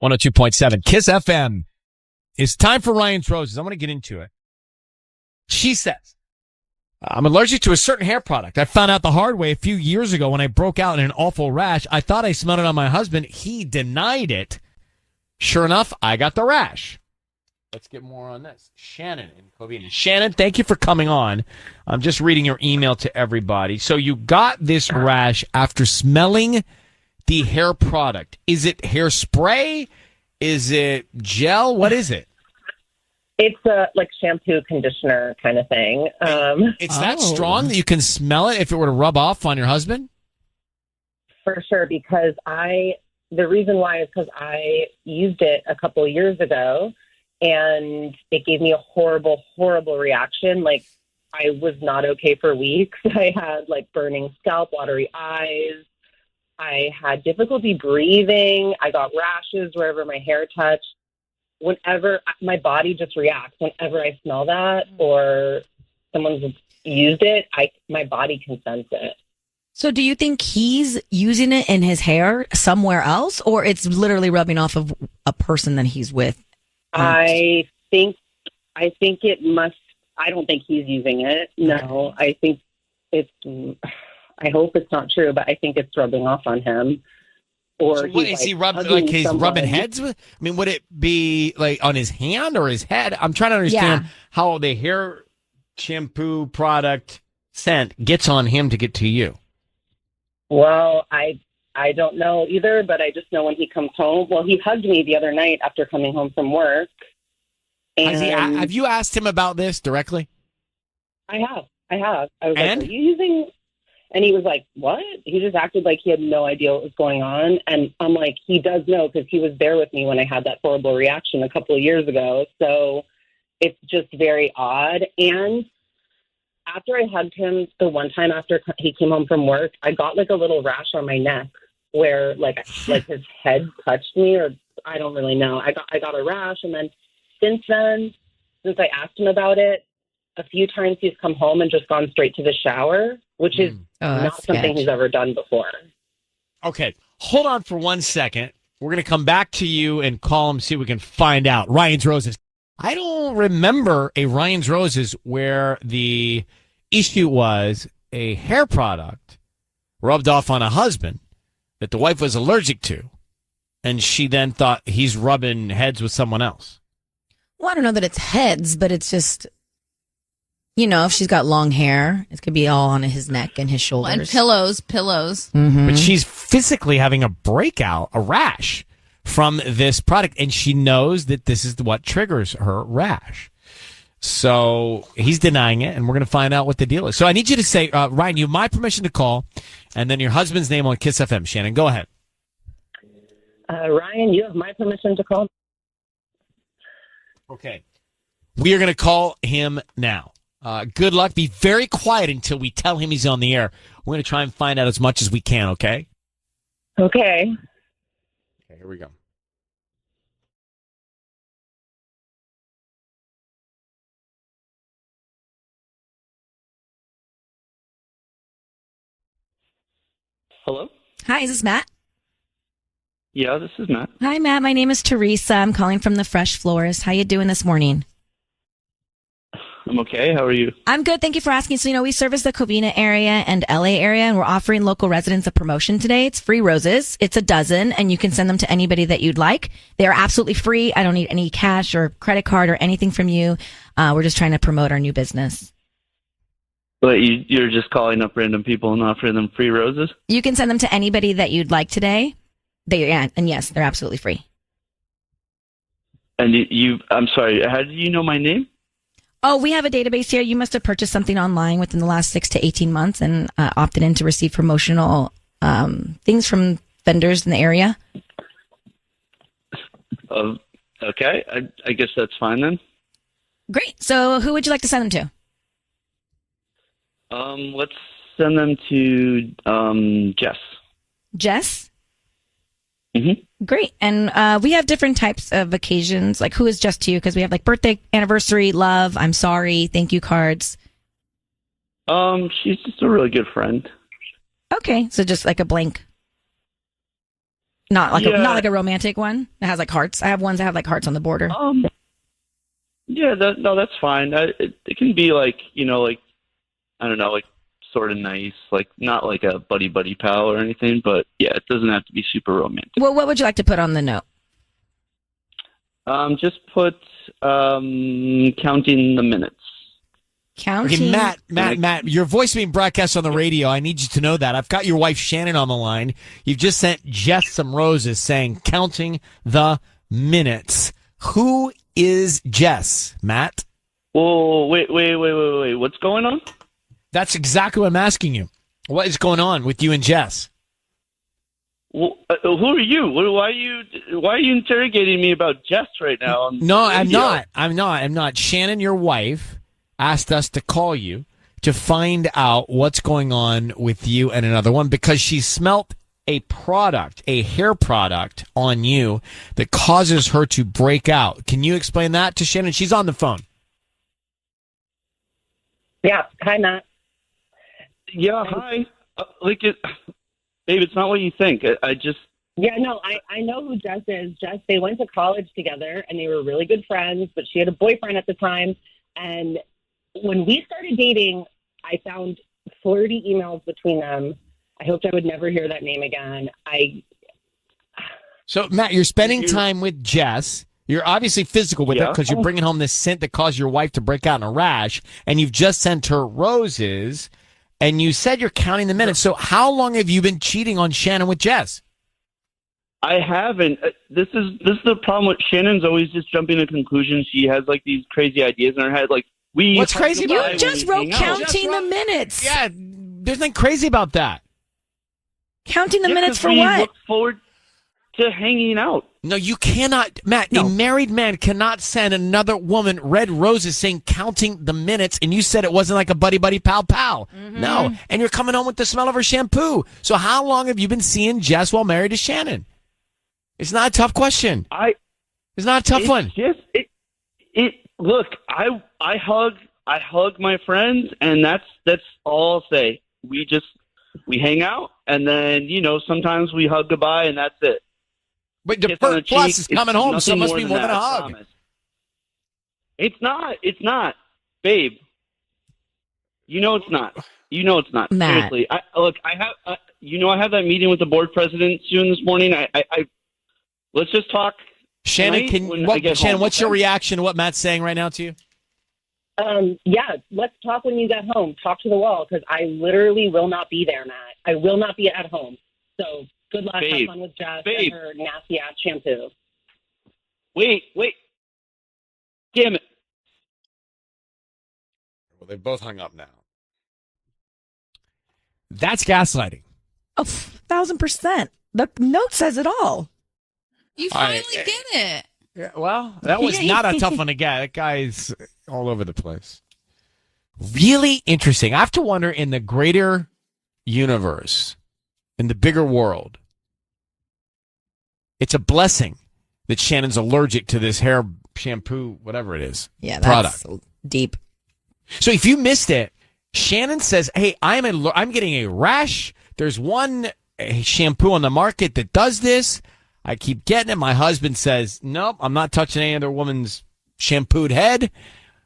102.7 KIIS-FM. It's time for Ryan's Roses. I want to get into it. She says, I'm allergic to a certain hair product. I found out the hard way a few years ago when I broke out in an awful rash. I thought I smelled it on my husband. He denied it. Sure enough, I got the rash. Let's get more on this. Shannon in Covina. Shannon, thank you for coming on. I'm just reading your email to everybody. So you got this rash after smelling the hair product. Is it hairspray? Is it gel? What is it? It's a like shampoo conditioner kind of thing. It's that strong that you can smell it if it were to rub off on your husband? For sure, because the reason why is because I used it a couple of years ago and it gave me a horrible, horrible reaction. Like I was not okay for weeks. I had like burning scalp, watery eyes. I had difficulty breathing. I got rashes wherever my hair touched. Whenever my body just reacts, whenever I smell that or someone's used it, my body can sense it. So do you think he's using it in his hair somewhere else, or it's literally rubbing off of a person that he's with? I think it must. I don't think he's using it. No, I think it's. I hope it's not true, but I think it's rubbing off on him. Or so what, is he rubbing? Like he's rubbing heads with? I mean, would it be like on his hand or his head? I'm trying to understand how the hair shampoo product scent gets on him to get to you. Well, I don't know either, but I just know when he comes home. Well, he hugged me the other night after coming home from work. And have you asked him about this directly? I have. I was like, are you using... And he was like, what? He just acted like he had no idea what was going on. And I'm like, he does know because he was there with me when I had that horrible reaction a couple of years ago. So it's just very odd. And after I hugged him the one time after he came home from work, I got like a little rash on my neck where like his head touched me, or I don't really know. I got a rash. And then since I asked him about it, a few times he's come home and just gone straight to the shower, which is not something he's ever done before. Okay. Hold on for 1 second. We're going to come back to you and call him, see if we can find out. Ryan's Roses. I don't remember a Ryan's Roses where the issue was a hair product rubbed off on a husband that the wife was allergic to, and she then thought he's rubbing heads with someone else. Well, I don't know that it's heads, but it's just... You know, if she's got long hair, it could be all on his neck and his shoulders. And pillows. Mm-hmm. But she's physically having a breakout, a rash from this product, and she knows that this is what triggers her rash. So he's denying it, and we're going to find out what the deal is. So I need you to say, Ryan, you have my permission to call, and then your husband's name on KIIS-FM. Shannon, go ahead. Ryan, you have my permission to call? Okay. We are going to call him now. Good luck. Be very quiet until we tell him he's on the air. We're going to try and find out as much as we can, okay? Okay. Okay, here we go. Hello? Hi, is this Matt? Yeah, this is Matt. Hi, Matt. My name is Teresa. I'm calling from the Fresh Florist. How you doing this morning? I'm okay. How are you? I'm good. Thank you for asking. So, we service the Covina area and LA area, and we're offering local residents a promotion today. It's free roses. It's a dozen, and you can send them to anybody that you'd like. They are absolutely free. I don't need any cash or credit card or anything from you. We're just trying to promote our new business. But you're just calling up random people and offering them free roses? You can send them to anybody that you'd like today. And yes, they're absolutely free. And I'm sorry, how did you know my name? Oh, we have a database here. You must have purchased something online within the last 6 to 18 months and opted in to receive promotional things from vendors in the area. Okay. I guess that's fine then. Great. So who would you like to send them to? Let's send them to Jess. Jess? Mm-hmm. Great. And we have different types of occasions. Like, who is Jess to you? Because we have like birthday, anniversary, love, I'm sorry, thank you cards. She's just a really good friend. Okay. So just like a blank. Not like a romantic one that has like hearts. I have ones that have like hearts on the border. Yeah, that's fine. It can be like, like, I don't know, like sort of nice, like not like a buddy pal or anything, but yeah, it doesn't have to be super romantic. Well, what would you like to put on the note? Just put counting the minutes. Counting. Okay, Matt, your voice being broadcast on the radio. I need you to know that. I've got your wife Shannon on the line. You've just sent Jess some roses saying counting the minutes. Who is Jess, Matt? Whoa, wait. What's going on? That's exactly what I'm asking you. What is going on with you and Jess? Well, who are you? Why are you interrogating me about Jess right now? No, I'm not. Shannon, your wife, asked us to call you to find out what's going on with you and another one because she smelt a hair product on you that causes her to break out. Can you explain that to Shannon? She's on the phone. Yeah. Hi, Matt. Yeah, hi. Babe, it's not what you think. Yeah, no, I know who Jess is. Jess, they went to college together, and they were really good friends, but she had a boyfriend at the time, and when we started dating, I found flirty emails between them. I hoped I would never hear that name again. So, Matt, you're spending time with Jess. You're obviously physical with her because you're bringing home this scent that caused your wife to break out in a rash, and you've just sent her roses, and you said you're counting the minutes. So how long have you been cheating on Shannon with Jess? I haven't. This is the problem with Shannon's always just jumping to conclusions. She has like these crazy ideas in her head. Like what's crazy? You just wrote counting the minutes. Yeah, there's nothing crazy about that. Counting the minutes for what? Look forward to hanging out. No, you cannot, Matt. No. A married man cannot send another woman red roses saying counting the minutes, and you said it wasn't like a buddy pal. Mm-hmm. No, and you're coming home with the smell of her shampoo. So how long have you been seeing Jess while married to Shannon? It's not a tough question. It's not a tough one. Look, I hug my friends, and that's all I'll say. We hang out, and then sometimes we hug goodbye, and that's it. But the first plus is coming home, so it must be more than a hug. It's not, babe. It's not. Matt. Seriously, I have that meeting with the board president soon this morning. Let's just talk. Shannon, Shannon, what's your reaction to what Matt's saying right now to you? Yeah, let's talk when you get home. Talk to the wall, because I literally will not be there, Matt. I will not be at home. So good luck. Have fun with Jess and her nasty ass shampoo. Wait. Damn it. Well, they both hung up now. That's gaslighting. Oh, 1,000%. The note says it all. You finally get it. Yeah, well, that was not a tough one to get. That guy's all over the place. Really interesting. I have to wonder, in the greater universe, in the bigger world, it's a blessing that Shannon's allergic to this hair shampoo, whatever it is. Yeah, that's product. Deep. So if you missed it, Shannon says, hey, I'm getting a rash. There's one shampoo on the market that does this. I keep getting it. My husband says, nope, I'm not touching any other woman's shampooed head.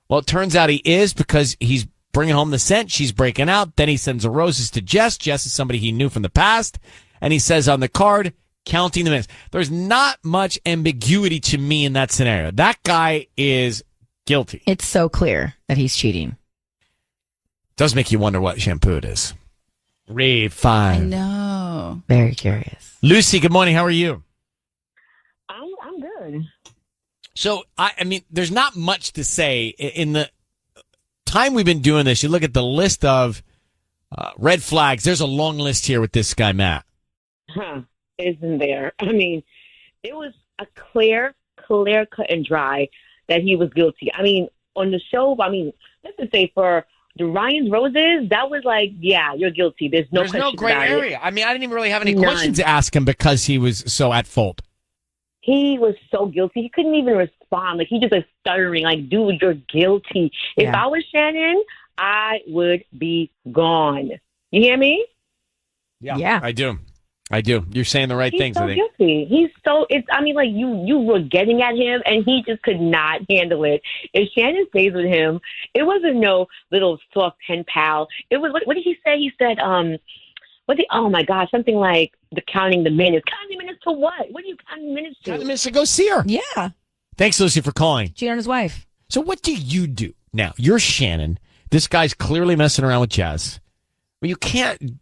Well, it turns out he is, because he's bringing home the scent. She's breaking out. Then he sends the roses to Jess. Jess is somebody he knew from the past. And he says on the card, counting the minutes. There's not much ambiguity to me in that scenario. That guy is guilty. It's so clear that he's cheating. Does make you wonder what shampoo it is. Read 5. I know. Very curious. Lucy, good morning. How are you? I'm good. So, I mean, there's not much to say. In the time we've been doing this, you look at the list of red flags. There's a long list here with this guy, Matt. Isn't there? I mean, it was a clear cut and dry that he was guilty. I mean, on the show, let's just say for the Ryan's Roses, that was like, yeah, you're guilty. There's no gray area. I mean, I didn't even really have any questions to ask him because he was so at fault. He was so guilty. He couldn't even respond. Like, he just was stuttering. Like, dude, you're guilty. If I was Shannon, I would be gone. You hear me? Yeah. I do. I do. You're saying the right He's things, so I think. guilty. You were getting at him, and he just could not handle it. If Shannon stays with him, it wasn't no little soft pen pal. It was, what did he say? He said, oh my gosh, something like counting the minutes. Counting the minutes to what? What are you counting minutes to? Counting minutes to go see her. Yeah. Thanks, Lucy, for calling. Cheat on his wife. So what do you do? Now, you're Shannon. This guy's clearly messing around with Jazz. Well, you can't...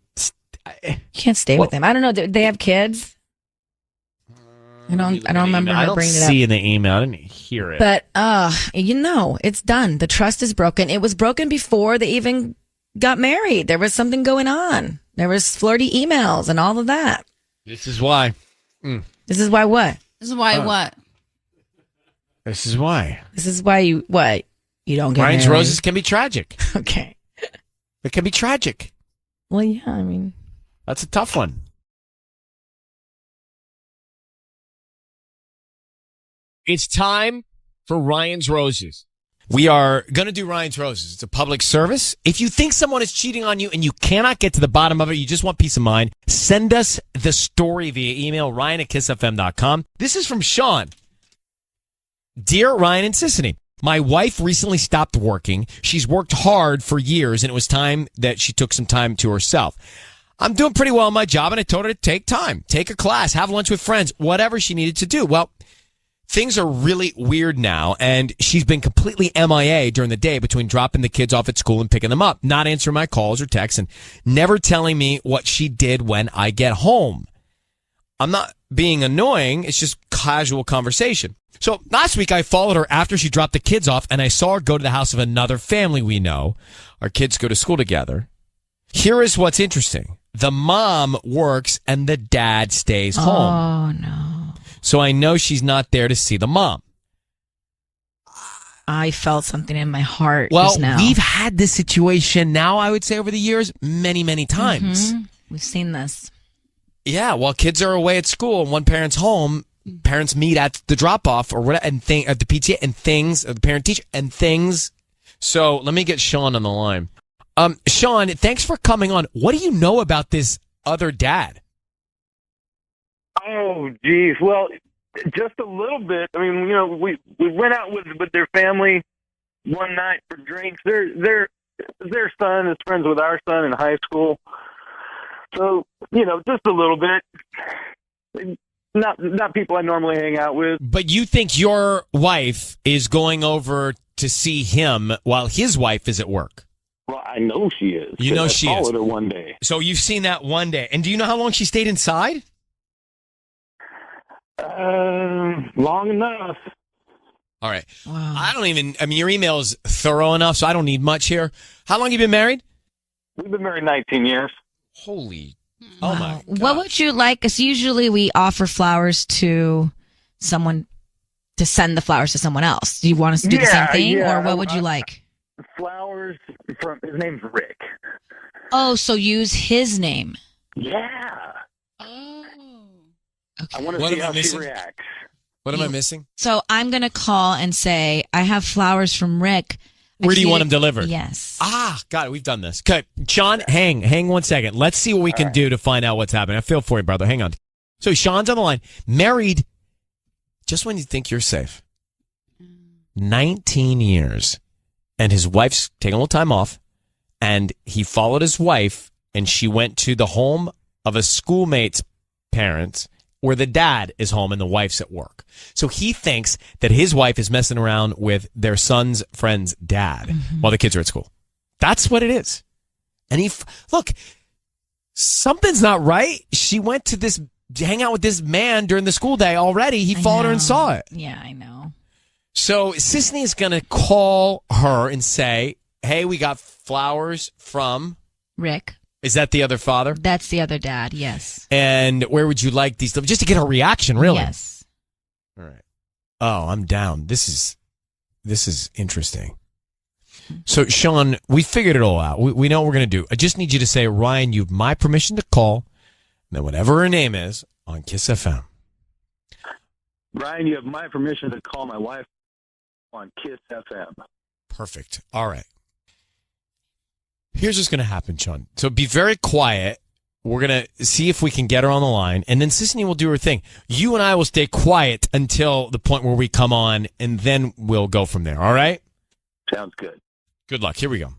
You can't stay with them. I don't know. Do they have kids? I don't remember her bringing it up. I don't see in the email. I didn't hear it. But, it's done. The trust is broken. It was broken before they even got married. There was something going on. There was flirty emails and all of that. This is why. This is why what? This is why what? This is why. This is why you don't get Ryan's married. roses can be tragic. Okay. It can be tragic. Well, yeah, I mean. That's a tough one. It's time for Ryan's Roses. We are going to do Ryan's Roses. It's a public service. If you think someone is cheating on you and you cannot get to the bottom of it, you just want peace of mind, send us the story via email, ryan@kissfm.com. This is from Sean. Dear Ryan and Sissany, my wife recently stopped working. She's worked hard for years, and it was time that she took some time to herself. I'm doing pretty well in my job, and I told her to take time, take a class, have lunch with friends, whatever she needed to do. Well, things are really weird now, and she's been completely MIA during the day between dropping the kids off at school and picking them up, not answering my calls or texts, and never telling me what she did when I get home. I'm not being annoying. It's just casual conversation. So last week I followed her after she dropped the kids off, and I saw her go to the house of another family we know. Our kids go to school together. Here is what's interesting. The mom works and the dad stays home. Oh, no. So I know she's not there to see the mom. I felt something in my heart Well, just now. we've had this situation now, I would say, over the years, many, many times. Mm-hmm. We've seen this. Yeah, while kids are away at school and one parent's home, parents meet at the drop-off or whatever, and at the PTA and things, the parent-teacher and things. So let me get Sean on the line. Sean, thanks for coming on. What do you know about this other dad? Oh, geez. Well, just a little bit. I mean, we went out with their family one night for drinks. Their son is friends with our son in high school. So, just a little bit. Not people I normally hang out with. But you think your wife is going over to see him while his wife is at work? Well, I know she is. You know I she is. followed her one day. So you've seen that one day. And do you know how long she stayed inside? Long enough. All right. Wow. Your email is thorough enough, so I don't need much here. How long have you been married? We've been married 19 years. Holy. Wow. Oh, my God. What would you like? Because usually we offer flowers to someone to send the flowers to someone else. Do you want us to do the same thing? Yeah. Or what would you like? Flowers from, his name's Rick. Oh, so use his name. Yeah. Oh. I want to What see am I how she missing? reacts. What am I missing? So I'm going to call and say, I have flowers from Rick. Where do you want them delivered? Yes. Ah, got it. We've done this. Okay. Sean, hang 1 second. Let's see what we can do to find out what's happening. I feel for you, brother. Hang on. So Sean's on the line. Married just when you think you're safe. 19 years. And his wife's taking a little time off. And he followed his wife, and she went to the home of a schoolmate's parents where the dad is home and the wife's at work. So he thinks that his wife is messing around with their son's friend's dad while the kids are at school. That's what it is. And look, something's not right. She went to hang out with this man during the school day already. He followed her and saw it. Yeah, I know. So Sisney is going to call her and say, hey, we got flowers from Rick. Is that the other father? That's the other dad, yes. And where would you like these? Just to get her reaction, really? Yes. All right. Oh, I'm down. This is interesting. So, Sean, we figured it all out. We know what we're going to do. I just need you to say, Ryan, you have my permission to call, and then whatever her name is, on KIIS FM. Ryan, you have my permission to call my wife on KIIS-FM. Perfect. All right. Here's what's going to happen, Sean. So be very quiet We're going to see if we can get her on the line, and then Sisney will do her thing. You and I will stay quiet until the point where we come on, and then we'll go from there, all right? Sounds good. Good luck. Here we go.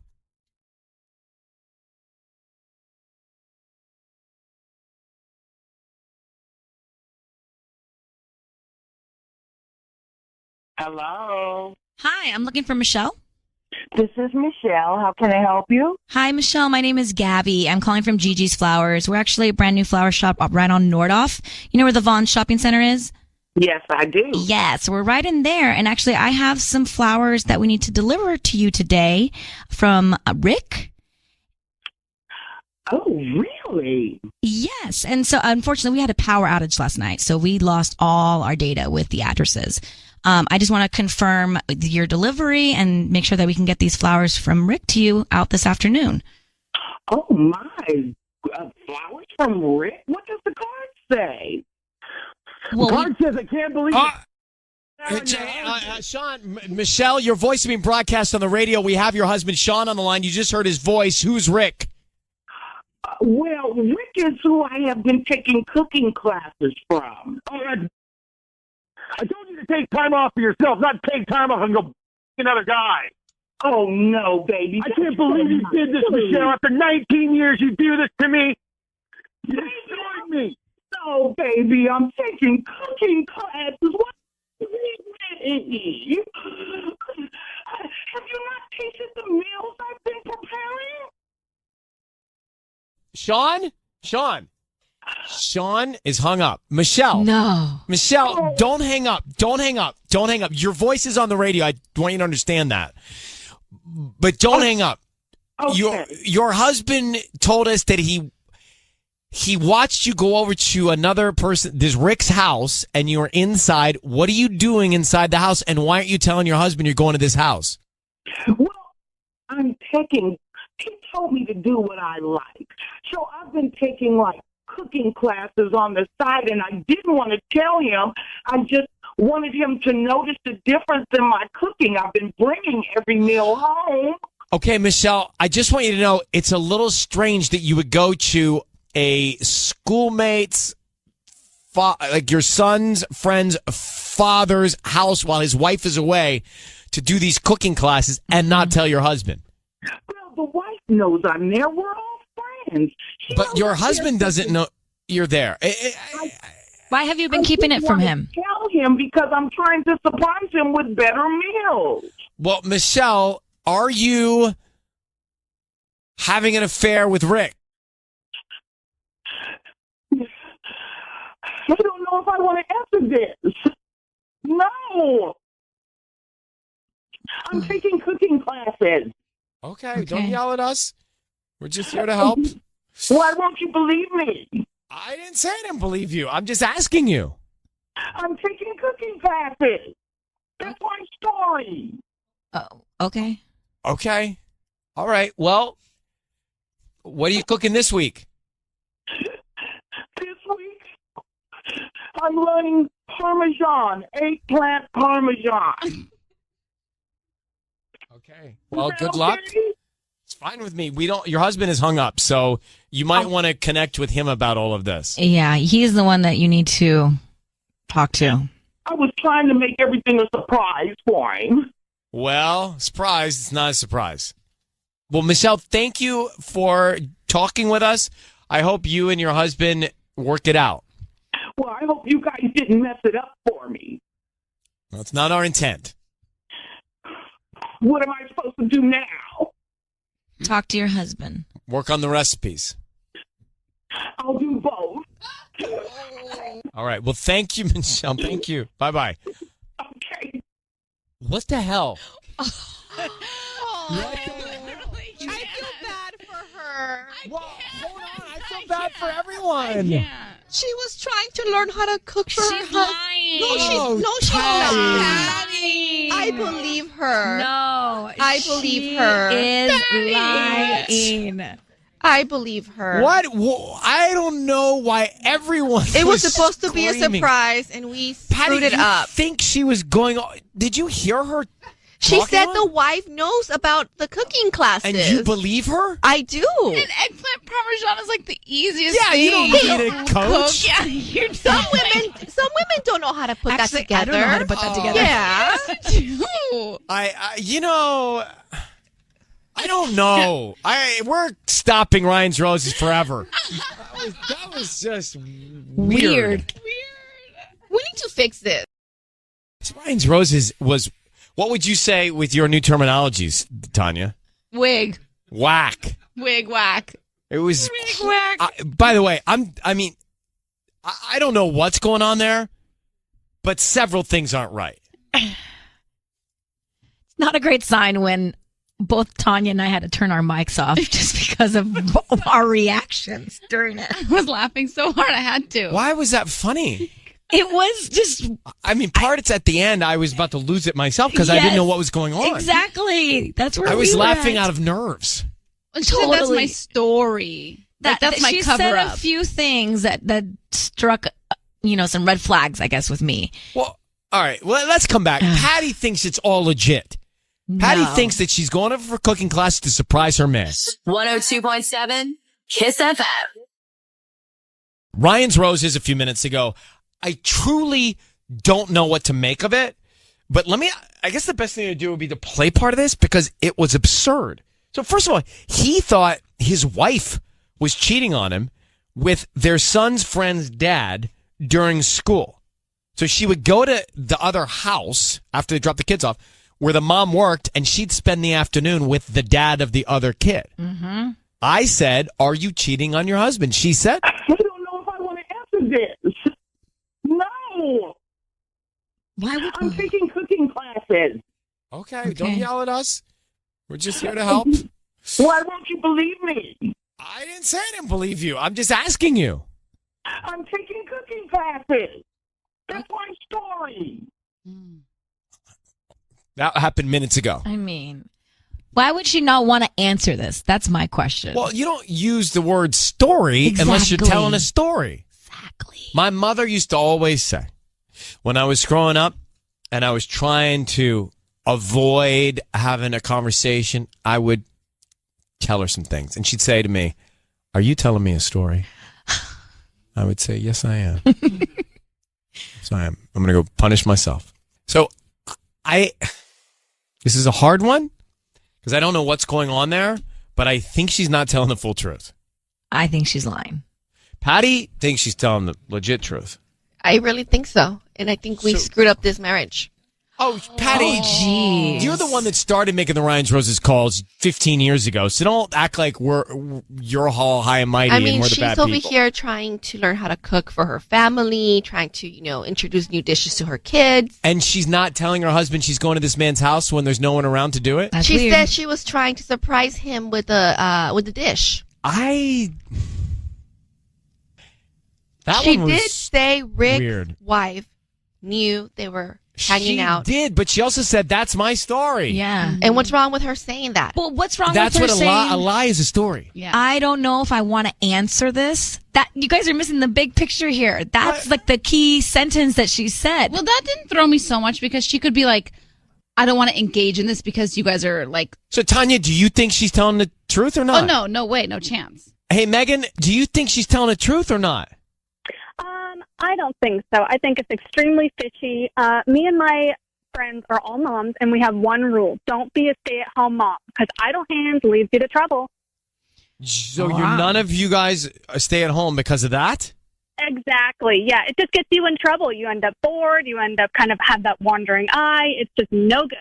Hello. Hi, I'm looking for Michelle. This is Michelle. How can I help you? Hi, Michelle. My name is Gabby. I'm calling from Gigi's Flowers. We're actually a brand new flower shop up right on Nordhoff. You know where the Vaughn Shopping Center is? Yes, I do. Yes, we're right in there. And actually, I have some flowers that we need to deliver to you today from Rick. Oh, really? Yes. And so, unfortunately, we had a power outage last night, so we lost all our data with the addresses. I just want to confirm your delivery and make sure that we can get these flowers from Rick to you out this afternoon. Oh, my. Flowers from Rick? What does the card say? Well, the card says, I can't believe it. Sean, Michelle, your voice is being broadcast on the radio. We have your husband, Sean, on the line. You just heard his voice. Who's Rick? Well, Rick is who I have been taking cooking classes from. I told you to take time off for yourself, not take time off and go another guy. Oh, no, baby. I can't believe you did this, Michelle. After 19 years, you do this to me. You destroyed me. No, baby, I'm taking cooking classes. What? Have you not tasted the meals I've been preparing? Sean is hung up. Michelle. No. Michelle, don't hang up. Don't hang up. Don't hang up. Your voice is on the radio. I want you to understand that. But don't hang up. Okay. Your husband told us that he watched you go over to another person, this Rick's house, and you were inside. What are you doing inside the house, and why aren't you telling your husband you're going to this house? Well, he told me to do what I like. So I've been taking, cooking classes on the side, and I didn't want to tell him. I just wanted him to notice the difference in my cooking. I've been bringing every meal home. Okay, Michelle, I just want you to know it's a little strange that you would go to a schoolmate's, your son's friend's father's house while his wife is away to do these cooking classes and not tell your husband. Well, the wife knows I'm there. We're all friends. But your husband doesn't know you're there. Why have you been keeping it from him? Tell him because I'm trying to surprise him with better meals. Well, Michelle, are you having an affair with Rick? I don't know if I want to answer this. No. I'm taking cooking classes. Okay, don't yell at us. We're just here to help. Why won't you believe me? I didn't say I didn't believe you. I'm just asking you. I'm taking cooking classes. That's my story. Oh, okay. Okay. All right. Well, what are you cooking this week? This week, I'm learning Parmesan, eggplant Parmesan. Okay. Well, good luck. It's fine with me. Your husband is hung up, so you might want to connect with him about all of this. Yeah, he's the one that you need to talk to. I was trying to make everything a surprise for him. Well, surprise. It's not a surprise. Well, Michelle, thank you for talking with us. I hope you and your husband work it out. Well, I hope you guys didn't mess it up for me. Well, it's not our intent. What am I supposed to do now? Talk to your husband. Work on the recipes. I'll do both. All right. Well, thank you, Michelle. Thank you. Bye-bye. Okay. What the hell? I feel bad for her. Well, hold on. I feel bad for everyone. She was trying to learn how to cook for her She's husband. lying. She's not. I believe her. No, I believe her. Is lying. I believe her. What? I don't know why everyone. It was supposed to be a screaming. surprise, and we Patty, screwed it you up. think she was going? Did you hear her She talking said to the him? wife knows about the cooking classes. And you believe her? I do. And eggplant parmesan is like the easiest Yeah, thing. you don't need a coach. Yeah, you're Some women don't know how to put Actually, that together. I don't know how to put that together. Yeah. I don't know. We're stopping Ryan's Roses forever. That was just weird. We need to fix this. Ryan's Roses was, what would you say with your new terminologies, Tanya? Wig. Whack. Wig whack. It was. Wig whack. By the way, I don't know what's going on there, but several things aren't right. It's not a great sign when both Tanya and I had to turn our mics off just because of our reactions during it. I was laughing so hard I had to. Why was that funny? It was just It's at the end. I was about to lose it myself because I didn't know what was going on. Exactly. That's where I was we were laughing at. out of nerves. And she said that's my story. That's my she cover said up. a few things that struck, some red flags, I guess, with me. Well, all right. Well, let's come back. Patty thinks it's all legit. Patty thinks that she's going over for cooking class to surprise her man. 102.7 KIIS-FM. Ryan's Roses a few minutes ago. I truly don't know what to make of it, but I guess the best thing to do would be to play part of this because it was absurd. So first of all, he thought his wife was cheating on him with their son's friend's dad during school. So she would go to the other house after they dropped the kids off where the mom worked, and she'd spend the afternoon with the dad of the other kid. Mm-hmm. I said, "Are you cheating on your husband?" She said, I don't know if I want to answer this. No. Why would I'm taking cooking classes. Okay, don't yell at us. We're just here to help. Why won't you believe me? I didn't say I didn't believe you. I'm just asking you. I'm taking cooking classes. That's my story. That happened minutes ago. Why would she not want to answer this? That's my question. Well, you don't use the word story unless you're telling a story. Exactly. My mother used to always say, when I was growing up and I was trying to avoid having a conversation, I would tell her some things. And she'd say to me, "Are you telling me a story?" I would say, "Yes, I am." Yes, I am. I'm going to go punish myself. So this is a hard one because I don't know what's going on there, but I think she's not telling the full truth. I think she's lying. Patty thinks she's telling the legit truth. I really think so. And I think we screwed up this marriage. Oh, Patty, you're the one that started making the Ryan's Roses calls 15 years ago, so don't act like you're all high and mighty and we're the bad she's over people. here trying to learn how to cook for her family, trying to, introduce new dishes to her kids. And she's not telling her husband she's going to this man's house when there's no one around to do it? That's she weird. said she was trying to surprise him with the dish. She did say Rick's weird. wife knew they were hanging out. She did, but she also said, "That's my story." Yeah. And what's wrong with her saying that? Well, what's wrong That's with her what saying? a lie is a story. Yeah. I don't know if I want to answer this. That you guys are missing the big picture here. That's like the key sentence that she said. Well, that didn't throw me so much because she could be like, "I don't want to engage in this because you guys are like." So, Tanya, do you think she's telling the truth or not? Oh, no way, no chance. Hey, Megan, do you think she's telling the truth or not? I don't think so. I think it's extremely fishy. Me and my friends are all moms, and we have one rule. Don't be a stay-at-home mom, because idle hands leads you to trouble. So none of you guys stay at home because of that? Exactly. Yeah, it just gets you in trouble. You end up bored. You end up kind of have that wandering eye. It's just no good.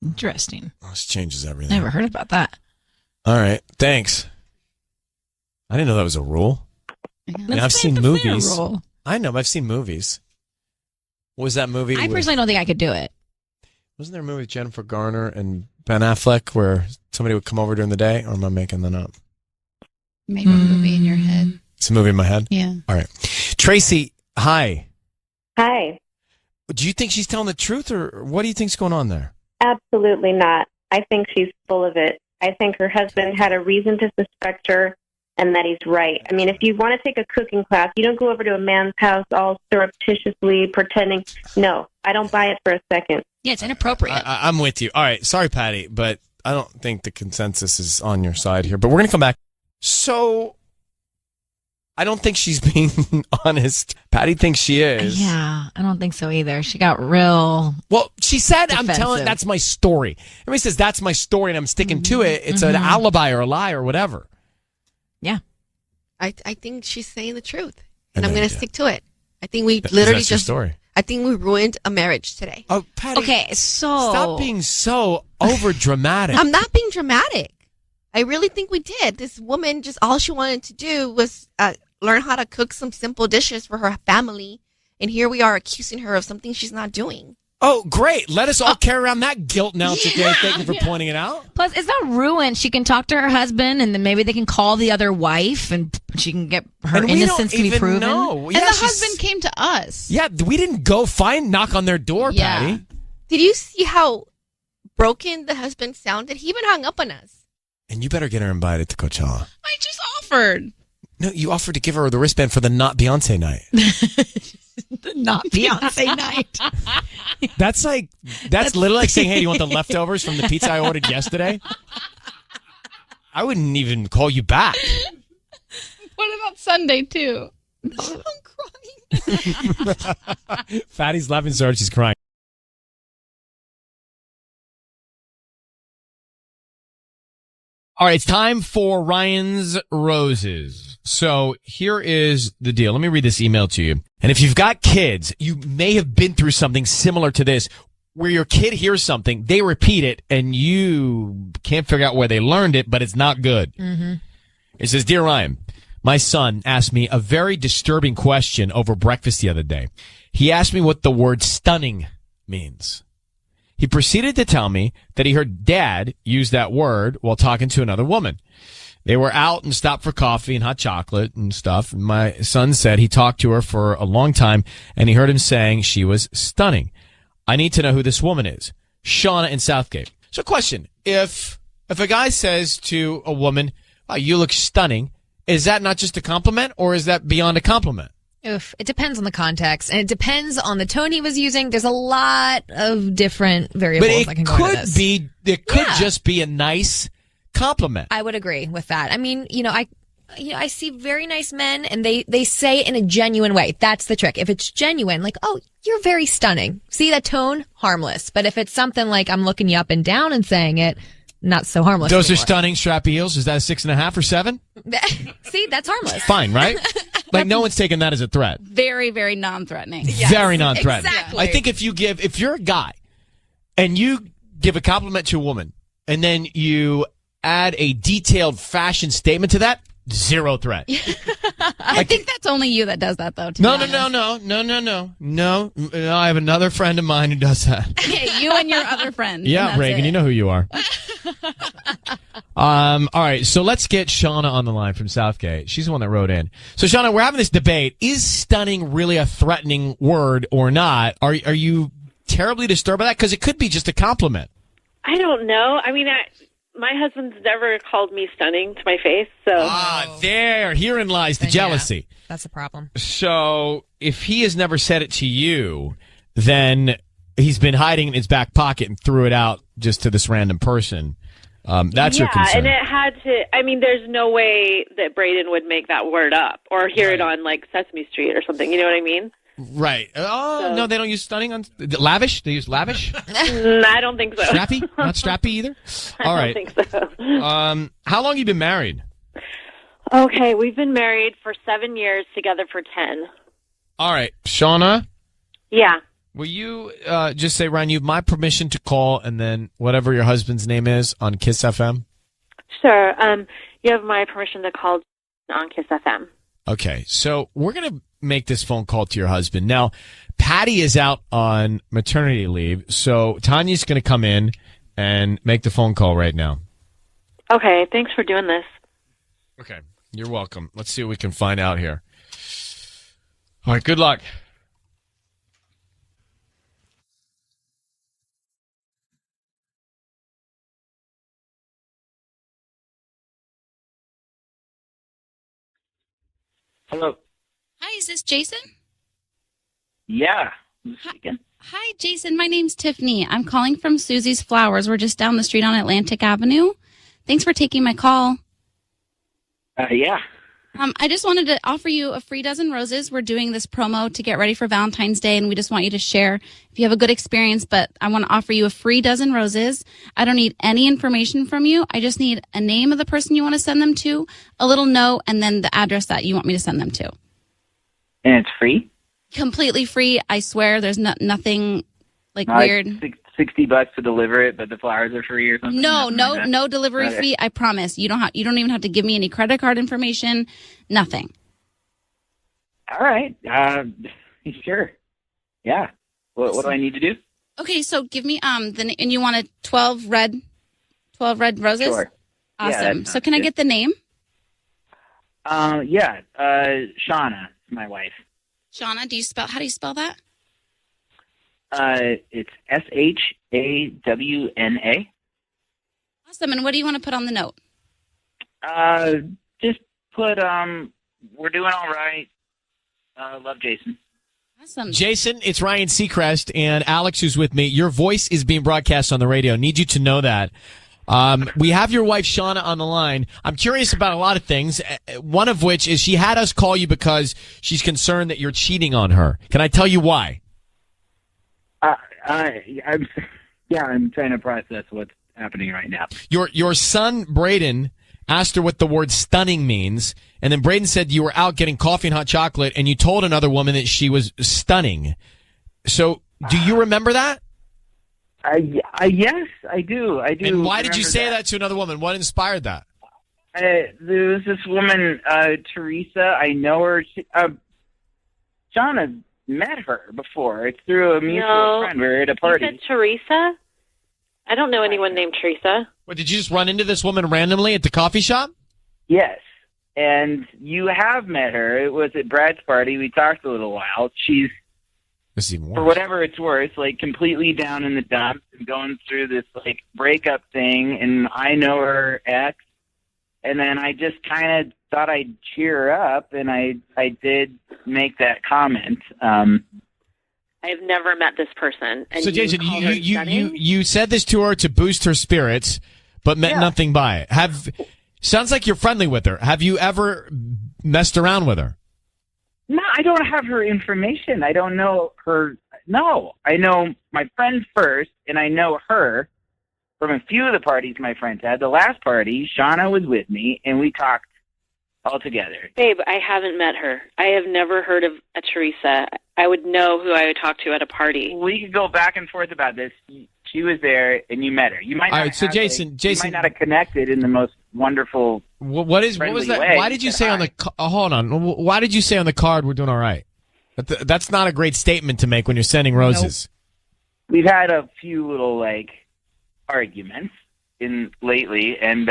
Interesting. This changes everything. Never heard about that. All right. Thanks. I didn't know that was a rule. I've seen movies. I know, but I've seen movies. What was that movie? I personally don't think I could do it. Wasn't there a movie with Jennifer Garner and Ben Affleck where somebody would come over during the day? Or am I making that up? Maybe a movie in your head. It's a movie in my head? Yeah. All right. Tracy, hi. Hi. Do you think she's telling the truth, or what do you think's going on there? Absolutely not. I think she's full of it. I think her husband had a reason to suspect her and that he's right. I mean, if you want to take a cooking class, you don't go over to a man's house all surreptitiously pretending. No, I don't buy it for a second. Yeah, it's inappropriate. I'm with you. All right. Sorry, Patty, but I don't think the consensus is on your side here. But we're going to come back. So I don't think she's being honest. Patty thinks she is. Yeah, I don't think so either. She got real. Well, she said, defensive. I'm telling, that's my story. Everybody says that's my story and I'm sticking to it. It's an alibi or a lie or whatever. Yeah. I think she's saying the truth, and I'm going to stick to it. I think we literally That's your just. story. I think we ruined a marriage today. Oh, Patty. Okay, so Stop being so over dramatic. I'm not being dramatic. I really think we did. This woman just all she wanted to do was learn how to cook some simple dishes for her family, and here we are accusing her of something she's not doing. Oh, great. Let us all carry around that guilt now today. Thank you for pointing it out. Plus, it's not ruined. She can talk to her husband, and then maybe they can call the other wife, and she can get her And we innocence don't to be even proven. know. And the husband came to us. Yeah, we didn't go knock on their door, Yeah. Patty. Did you see how broken the husband sounded? He even hung up on us. And you better get her invited to Coachella. I just offered. No, you offered to give her the wristband for the not Beyonce night. Not Beyonce night. That's literally like saying, hey, do you want the leftovers from the pizza I ordered yesterday? I wouldn't even call you back. What about Sunday, too? I'm crying. Fatty's laughing so hard she's crying. All right, it's time for Ryan's Roses. So here is the deal. Let me read this email to you. And if you've got kids, you may have been through something similar to this, where your kid hears something, they repeat it, and you can't figure out where they learned it, but it's not good. Mm-hmm. It says, Dear Ryan, my son asked me a very disturbing question over breakfast the other day. He asked me what the word stunning means. He proceeded to tell me that he heard Dad use that word while talking to another woman. They were out and stopped for coffee and hot chocolate and stuff. My son said he talked to her for a long time, and he heard him saying she was stunning. I need to know who this woman is. Shauna in Southgate. So question, if a guy says to a woman, oh, you look stunning, is that not just a compliment, or is that beyond a compliment? Oof, it depends on the context, and it depends on the tone he was using. There's a lot of different variables that can go into this. It could just be a nice compliment. I would agree with that. I mean, I see very nice men, and they say it in a genuine way. That's the trick. If it's genuine, like, oh, you're very stunning. See that tone? Harmless. But if it's something like I'm looking you up and down and saying it, not so harmless. Those anymore. are stunning strappy heels. Is that a 6.5 or 7? See, that's harmless. Fine, right? Like no one's taking that as a threat. Very, very non-threatening. Yes, very non-threatening. Exactly. I think if you're a guy and you give a compliment to a woman and then you add a detailed fashion statement to that, zero threat. I think that's only you that does that, though. No. I have another friend of mine who does that. Yeah, you and your other friend. Yeah, Reagan, you know who you are. All right, so let's get Shauna on the line from Southgate. She's the one that wrote in. So, Shauna, we're having this debate. Is stunning really a threatening word or not? Are you terribly disturbed by that? Because it could be just a compliment. I don't know. I mean, my husband's never called me stunning to my face, so. Herein lies the jealousy. Yeah, that's the problem. So, if he has never said it to you, then he's been hiding in his back pocket and threw it out just to this random person. That's your concern. And it had to, I mean, there's no way that Braden would make that word up or hear it on, like, Sesame Street or something. You know what I mean? Right. Oh, no, they don't use stunning on lavish? They use lavish? I don't think so. Strappy? Not strappy either? All right. I don't think so. How long have you been married? Okay, we've been married for 7 years, together for 10. All right. Shauna? Yeah. Will you just say, Ryan, you have my permission to call and then whatever your husband's name is on KIIS-FM? Sure. You have my permission to call on KIIS-FM. Okay. So we're going to make this phone call to your husband. Now, Patty is out on maternity leave, so Tanya's going to come in and make the phone call right now. Okay. Thanks for doing this. Okay. You're welcome. Let's see what we can find out here. All right. Good luck. Hello. Hi, is this Jason? Yeah. Hi, Jason. My name's Tiffany. I'm calling from Susie's Flowers. We're just down the street on Atlantic Avenue. Thanks for taking my call. Yeah. I just wanted to offer you a free dozen roses. We're doing this promo to get ready for Valentine's Day, and we just want you to share if you have a good experience, but I want to offer you a free dozen roses. I don't need any information from you. I just need a name of the person you want to send them to, a little note, and then the address that you want me to send them to. And it's free? Completely free. I swear there's nothing weird. $60 to deliver it, but the flowers are free or something? No delivery fee. I promise. You don't even have to give me any credit card information. Nothing. All right. Sure. Yeah. What do I need to do? Okay, so give me and you wanted 12 red roses? Sure. Awesome. Yeah, so can I get the name? Yeah. Shauna, my wife. Shauna, how do you spell that? It's SHAWNA. Awesome. And what do you want to put on the note? Just put, we're doing all right. Love, Jason. Awesome. Jason, it's Ryan Seacrest and Alex who's with me. Your voice is being broadcast on the radio. Need you to know that. We have your wife, Shauna, on the line. I'm curious about a lot of things, one of which is she had us call you because she's concerned that you're cheating on her. Can I tell you why? I'm trying to process what's happening right now. Your son, Braden, asked her what the word stunning means, and then Braden said you were out getting coffee and hot chocolate, and you told another woman that she was stunning. So, do you remember that? Yes, I do. And why did you say that to another woman? What inspired that? There was this woman, Teresa. I know her. Shauna met her before. It's through a mutual friend. We were at a party. You said Teresa? I don't know anyone named Teresa. What, did you just run into this woman randomly at the coffee shop? Yes. And you have met her. It was at Brad's party. We talked a little while. She's, for whatever it's worth, completely down in the dumps and going through this, breakup thing. And I know her ex. And then I just kind of thought I'd cheer her up, and I did make that comment. I've never met this person. And so, Jason, you said this to her to boost her spirits, but meant nothing by it. Sounds like you're friendly with her. Have you ever messed around with her? No, I don't have her information. I don't know her. No, I know my friend first, and I know her from a few of the parties my friends had. The last party, Shauna was with me, and we talked all together. Babe, I haven't met her. I have never heard of a Teresa. I would know who I would talk to at a party. We could go back and forth about this. She was there, and you met her. You might not. All right, so Jason, you might not have connected in the most wonderful. What was that? Way. Why did you say on the? Hold on. Why did you say on the card we're doing all right? That's not a great statement to make when you're sending roses. Nope. We've had a few little arguments lately, and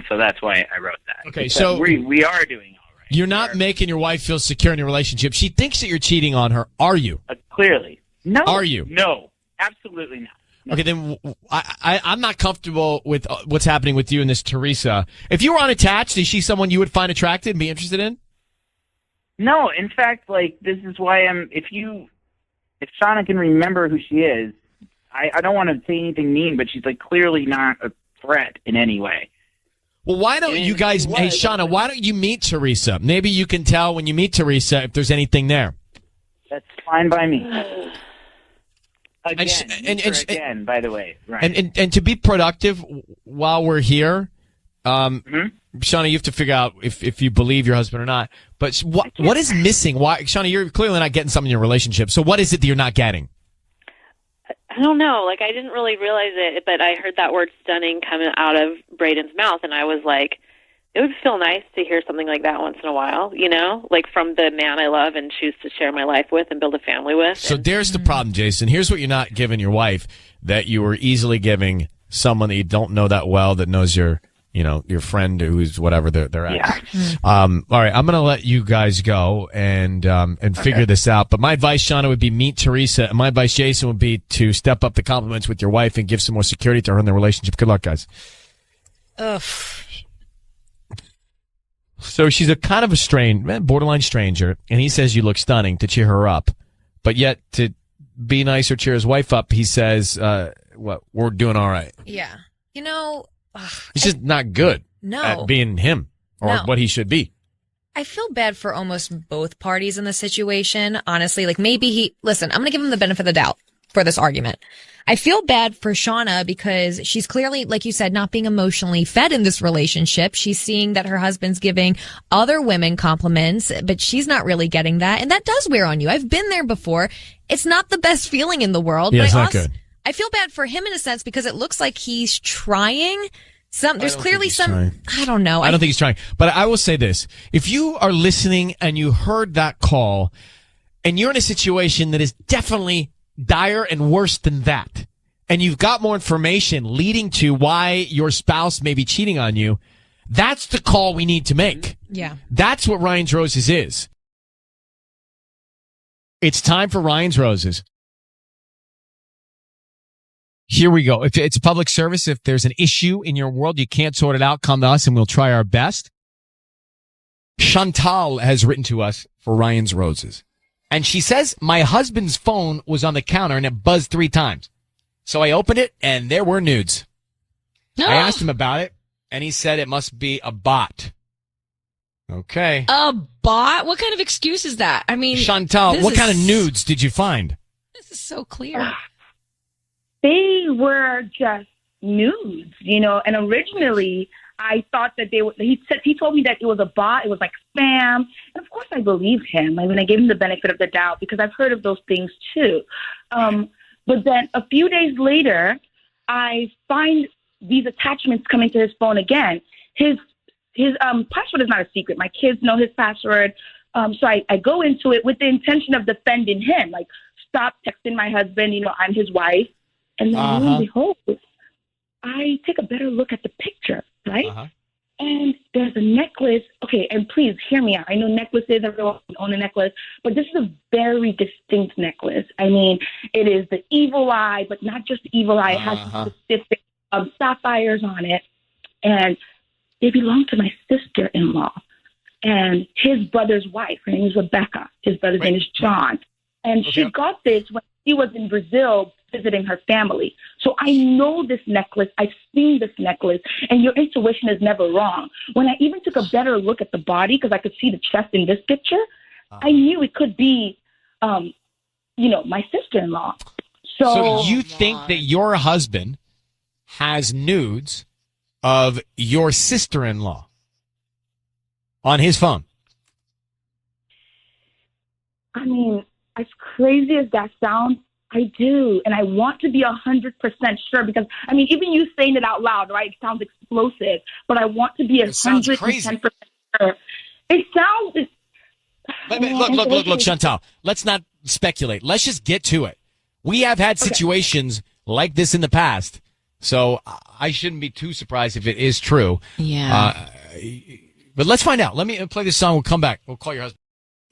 so that's why I wrote that. Okay, so we are doing all right. You're not making your wife feel secure in your relationship. She thinks that you're cheating on her. Are you? Clearly, no. Are you? No, absolutely not. No. Okay, then I'm not comfortable with what's happening with you and this Teresa. If you were unattached, is she someone you would find attracted and be interested in? No, in fact, this is why if Shauna can remember who she is, I don't want to say anything mean, but she's clearly not a threat in any way. Well, why don't you guys, hey Shauna, why don't you meet Teresa? Maybe you can tell when you meet Teresa if there's anything there. That's fine by me. Again, by the way. Right. And to be productive while we're here, Shauna, you have to figure out if you believe your husband or not. But what is missing? Why, Shauna, you're clearly not getting something in your relationship. So what is it that you're not getting? I don't know. I didn't really realize it, but I heard that word stunning coming out of Braden's mouth, and I was like, it would feel nice to hear something like that once in a while, from the man I love and choose to share my life with and build a family with. So there's the problem, Jason. Here's what you're not giving your wife that you were easily giving someone that you don't know that well, that knows your friend who's whatever they're at. Yeah. All right, I'm going to let you guys go and figure this out. But my advice, Shauna, would be meet Teresa. And my advice, Jason, would be to step up the compliments with your wife and give some more security to her in their relationship. Good luck, guys. Ugh. So she's a kind of a borderline stranger, and he says you look stunning to cheer her up. But yet, to be nice or cheer his wife up, he says, we're doing all right. Yeah. He's just not good at being him or what he should be. I feel bad for almost both parties in the situation. Honestly, like maybe listen, I'm going to give him the benefit of the doubt for this argument. I feel bad for Shauna because she's clearly, like you said, not being emotionally fed in this relationship. She's seeing that her husband's giving other women compliments, but she's not really getting that. And that does wear on you. I've been there before. It's not the best feeling in the world. Yeah, but it's not good. I feel bad for him in a sense because it looks like he's trying. There's clearly some, I don't know. I don't think he's trying. But I will say this. If you are listening and you heard that call and you're in a situation that is definitely dire and worse than that, and you've got more information leading to why your spouse may be cheating on you, that's the call we need to make. Yeah. That's what Ryan's Roses is. It's time for Ryan's Roses. Here we go. If it's a public service, if there's an issue in your world, you can't sort it out, come to us and we'll try our best. Chantal has written to us for Ryan's Roses. And she says, my husband's phone was on the counter and it buzzed 3 times. So I opened it and there were nudes. I asked him about it and he said it must be a bot. Okay. A bot? What kind of excuse is that? I mean, Chantal, what kind of nudes did you find? This is so clear. They were just nudes, and originally I thought that he told me that it was a bot, it was like spam, and of course I believed him. I mean, I gave him the benefit of the doubt because I've heard of those things too. But then a few days later, I find these attachments coming to his phone again. His password is not a secret. My kids know his password. So I go into it with the intention of defending him, like stop texting my husband, I'm his wife. And then, lo and behold, I take a better look at the picture, right? And there's a necklace. Okay, and please hear me out. I know necklaces, everyone own a necklace, but this is a very distinct necklace. I mean, it is the evil eye, but not just the evil eye. It has specific sapphires on it. And they belong to my sister-in-law and his brother's wife. Her name is Rebecca. His brother's name is John. And she got this when she was in Brazil visiting her family. So I know this necklace. I've seen this necklace. And your intuition is never wrong. When I even took a better look at the body, because I could see the chest in this picture, I knew it could be, my sister-in-law. So you think that your husband has nudes of your sister-in-law on his phone? I mean, as crazy as that sounds, I do. And I want to be 100% sure because, I mean, even you saying it out loud, right? It sounds explosive, but I want to be 110% sure. It sounds... Look, Chantal, let's not speculate. Let's just get to it. We have had situations like this in the past, so I shouldn't be too surprised if it is true. Yeah. But let's find out. Let me play this song. We'll come back. We'll call your husband.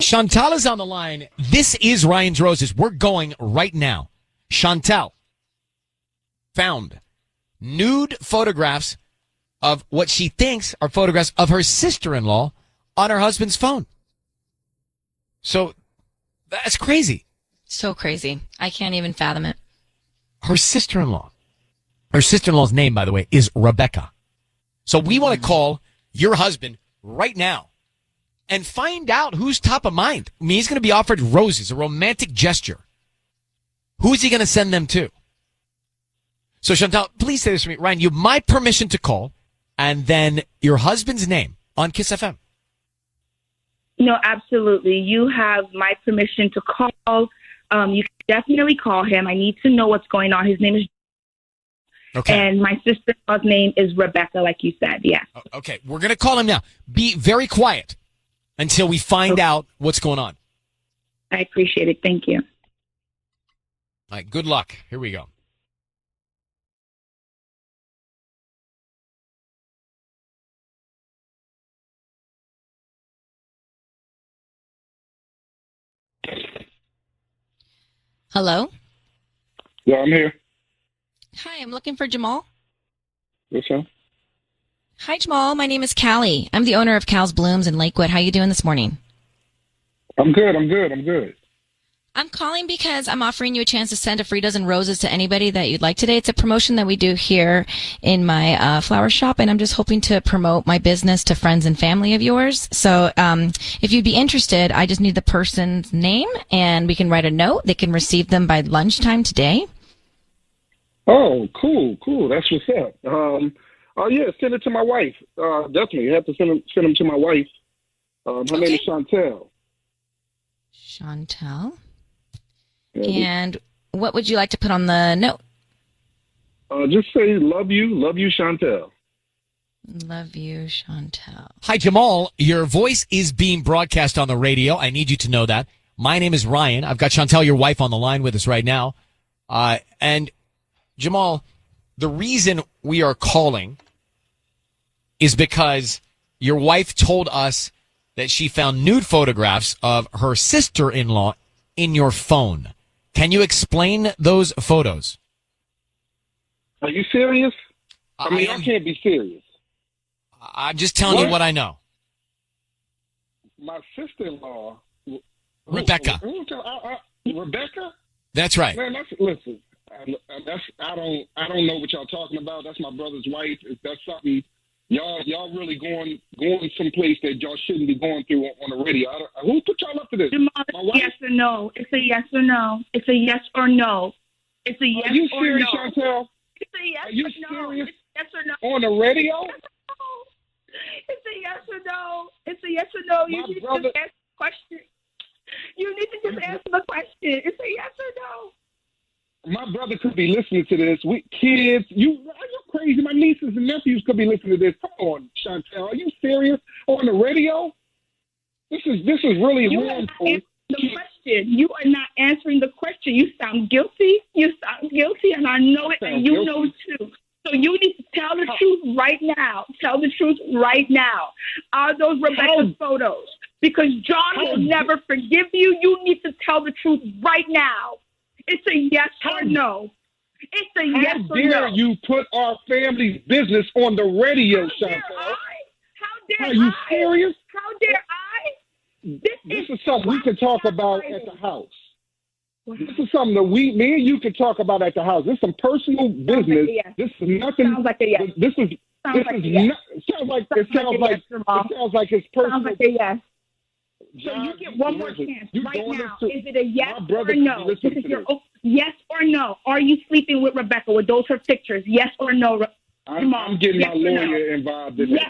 Chantal is on the line. This is Ryan's Roses. We're going right now. Chantal found nude photographs of what she thinks are photographs of her sister-in-law on her husband's phone. So that's crazy. So crazy. I can't even fathom it. Her sister-in-law. Her sister-in-law's name, by the way, is Rebecca. So we want to call your husband right now and find out who's top of mind. I mean, he's going to be offered roses, a romantic gesture. Who is he going to send them to? So, Chantal, please say this for me. Ryan, you have my permission to call, and then your husband's name on KIIS-FM. No, absolutely. You have my permission to call. You can definitely call him. I need to know what's going on. His name is... Okay. And my sister-in-law's name is Rebecca, like you said. Yeah. Okay. We're going to call him now. Be very quiet until we find out what's going on. I appreciate it. Thank you. All right. Good luck. Here we go. Hello? Yeah, I'm here. Hi, I'm looking for Jamal. Yes, sir. Hi, Jamal. My name is Callie. I'm the owner of Cal's Blooms in Lakewood. How you doing this morning? I'm good. I'm calling because I'm offering you a chance to send a free dozen roses to anybody that you'd like today. It's a promotion that we do here in my flower shop, and I'm just hoping to promote my business to friends and family of yours. So if you'd be interested, I just need the person's name, and we can write a note. They can receive them by lunchtime today. Oh, cool. That's what's up. Yeah, send it to my wife. Definitely, you have to send them to my wife. Her name is Chantel. Chantel. And what would you like to put on the note? Just say, love you, Chantel. Love you, Chantel. Hi, Jamal. Your voice is being broadcast on the radio. I need you to know that. My name is Ryan. I've got Chantel, your wife, on the line with us right now. And Jamal, the reason we are calling is because your wife told us that she found nude photographs of her sister-in-law in your phone. Can you explain those photos? Are you serious? I can't be serious. I'm just telling you what I know. My sister-in-law, Rebecca. Rebecca? That's right. Man, listen. I don't know what y'all talking about. That's my brother's wife. If that's something y'all really going someplace that y'all shouldn't be going through on the radio. Who put y'all up to this? Jamal, yes or no? It's a yes or no. It's a yes or no. It's a yes or no. Are you serious, Chantel? It's a yes Are you or no. serious? It's yes or no. On the radio? It's a yes or no. It's a yes or no. You need to just answer the question. You need to just answer the question. It's a yes or no. My brother could be listening to this. Kids, are you crazy? My nieces and nephews could be listening to this. Come on, Chantel, are you serious? On the radio? This is really harmful. The question. You are not answering the question. You sound guilty. And I know it, and you know too. So you need to tell the truth right now. Tell the truth right now. Are those Rebecca's photos? Because John will never forgive you. You need to tell the truth right now. It's a yes or no. It's a yes or no. How dare you put our family's business on the radio, Chantel? How dare I? Are you serious? How dare I? This is something we can talk about at the house. This is something that me and you can talk about at the house. This is some personal business. This is nothing. Sounds like a yes. This is sounds like a yes. It sounds like it's personal. Sounds like a yes. So you get one more chance right now. Is it a yes or no? This is your yes or no. Are you sleeping with Rebecca? Were those her pictures? Yes or no? I'm getting my lawyer involved in this.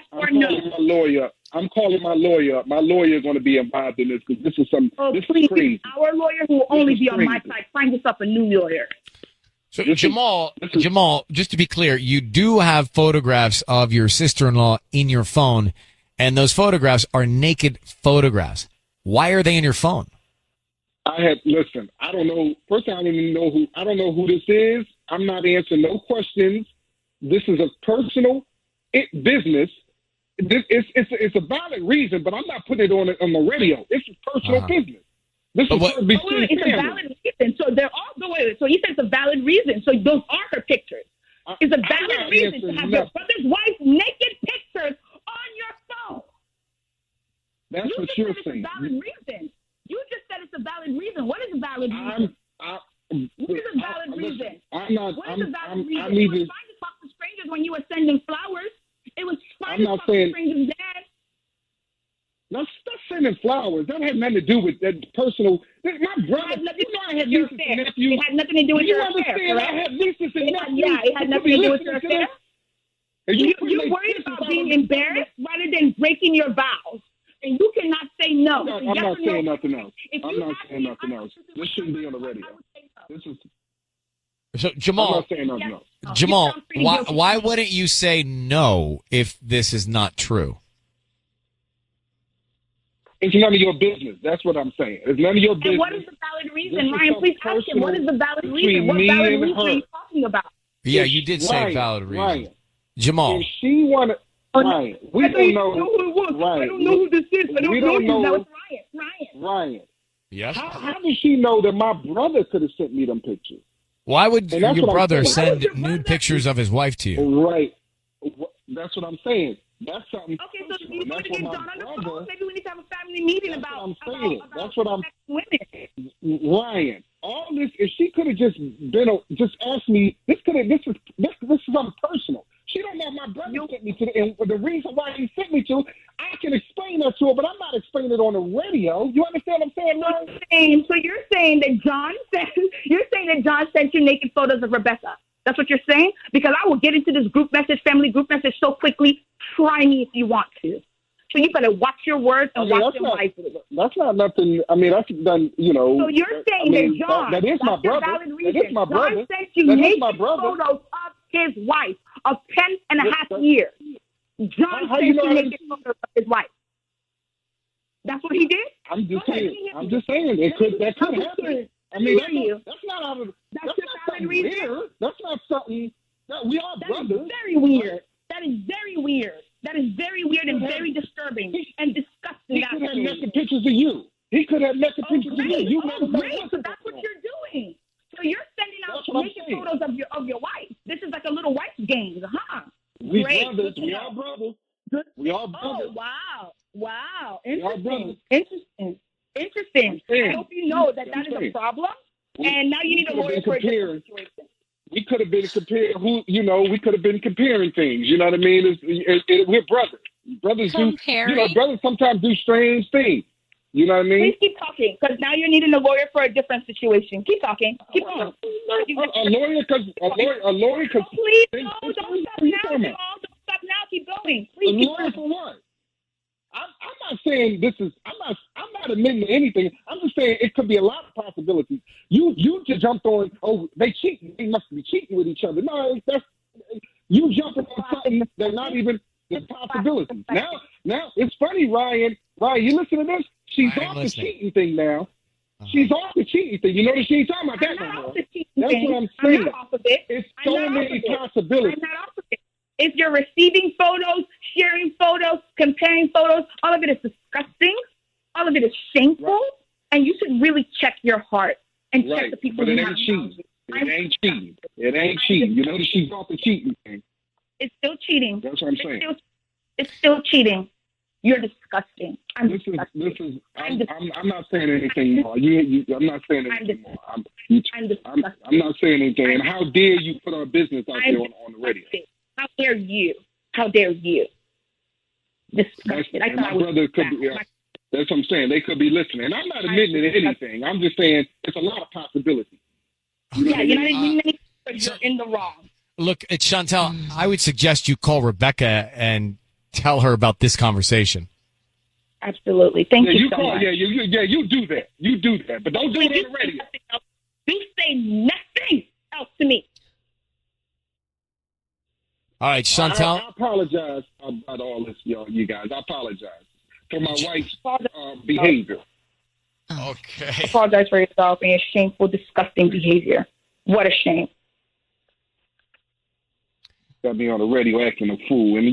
I'm calling my lawyer. My lawyer is going to be involved in this because this is please, crazy. Our lawyer who will only be on my side. Find us up a new lawyer. So Jamal, just to be clear, you do have photographs of your sister-in-law in your phone, and those photographs are naked photographs. Why are they in your phone? Listen, I don't know. First, I don't know who this is. I'm not answering no questions. This is a personal business. It's a valid reason, but I'm not putting it on the radio. It's personal business. This is it's a valid reason. So they're all so you said it's a valid reason. So those are her pictures. It's a valid reason to have your brother's wife's naked pictures on your phone. That's what you're saying. It's a valid reason. You just said it's a valid reason. What is a valid reason? What is a valid reason? I'm not. What is a valid reason? I'm It was fine to talk to strangers when you were sending flowers. It was fine to talk to strangers then. That's sending flowers. That had nothing to do with that personal. My brother, I had nieces and nephews. It had nothing to do with your affair. I had nieces and nephews. Yeah, it had nothing to do with your affair. You worried about being embarrassed rather than breaking your vows. And you cannot say no. I'm not saying nothing else. I'm not saying nothing else. This shouldn't be on the radio. So Jamal, I'm not saying nothing else. Jamal, why wouldn't you say no if this is not true? It's none of your business. That's what I'm saying. It's none of your business. And what is the valid reason, Ryan? Please ask him. What is the valid reason? What valid reason are you talking about? Yeah, you did say valid reason. Ryan, Jamal. if she wanted, Ryan, we don't know. Ryan, I don't know who this is. I don't know. That was Ryan. Yes. How does she know that my brother could have sent me them pictures? Why would your brother send nude pictures of his wife to you? Right. That's what I'm saying. That's something. Okay, so you personal. want to That's get what John my on the brother. phone? Maybe we need to have a family meeting That's about. what I'm saying. That's what I'm. Women. Ryan, all this. If she could have just just asked me, this is something personal. She don't know my brother sent me to, and the reason why he sent me to, I can explain that to her, but I'm not explaining it on the radio. You understand what I'm saying, Ryan? So you're saying that John sent you naked photos of Rebecca. That's what you're saying? Because I will get into this family group message so quickly. Try me if you want to. So you better watch your words and watch your life. That's not nothing. I mean, that's done. So you're saying that John, that is my brother. That is my brother. John sent you naked photos of his wife of 10.5 years. John sent you naked photos of his wife. That's what he did? I'm just saying. That could happen. I mean, that's not out of. That's not something weird. That's not something. We are brothers. That is very weird. That is very weird. That is very weird and very disturbing and disgusting. He could have naked pictures of you. He could have naked pictures of you. You never know. Great. So that's what you're doing. So you're sending out naked photos of your wife. This is like a little wife game, huh? We brothers. We are brothers. We are brothers. Oh, wow. Interesting. I hope you know that is a problem. And now you need a lawyer for a different situation. We could have been comparing we could have been comparing things. You know what I mean? We're brothers. Brothers brothers sometimes do strange things. You know what I mean? Please keep talking, because now you're needing a lawyer for a different situation. Keep talking. Keep on. A lawyer, because. Please, no, don't stop now. Don't stop now. Keep going. Please. A lawyer for what? I'm not saying this is. I'm not admitting to anything. I'm just saying it could be a lot of possibilities. You just jumped on. Oh, they cheating. They must be cheating with each other. No, that's you jumping on something that's not even the possibility. Now it's funny, Ryan. Ryan, you listen to this. She's off the cheating thing now. She's off the cheating thing. You notice she ain't talking about that no more. That's what I'm saying. I'm not off of it. It's so many possibilities. I'm not off of it. If you're receiving photos, sharing photos, comparing photos, all of it is disgusting. All of it is shameful. And you should really check your heart and check the people but who it have ain't cheating. It ain't cheating. It ain't cheating. You notice she's off the cheating thing. It's still cheating. That's what I'm saying. It's still cheating. You're disgusting. I'm not saying anything more. I'm not saying anything more. I'm not saying anything. And how dare you put our business out there on the radio? How dare you? How dare you? Disgusting. My brother could be. That's what I'm saying. They could be listening. I'm not admitting to anything. I'm just saying it's a lot of possibilities. Yeah, you're not admitting anything, but you're in the wrong. Look, Chantel, I would suggest you call Rebecca and tell her about this conversation. Absolutely. Thank you so much. You do that. You do that. But don't do it on the radio. You say nothing else to me. All right, Chantel. I apologize about all this, you guys. I apologize for my wife's behavior. Okay. Apologize for yourself and your shameful, disgusting behavior. What a shame. Got me on the radio acting a fool, and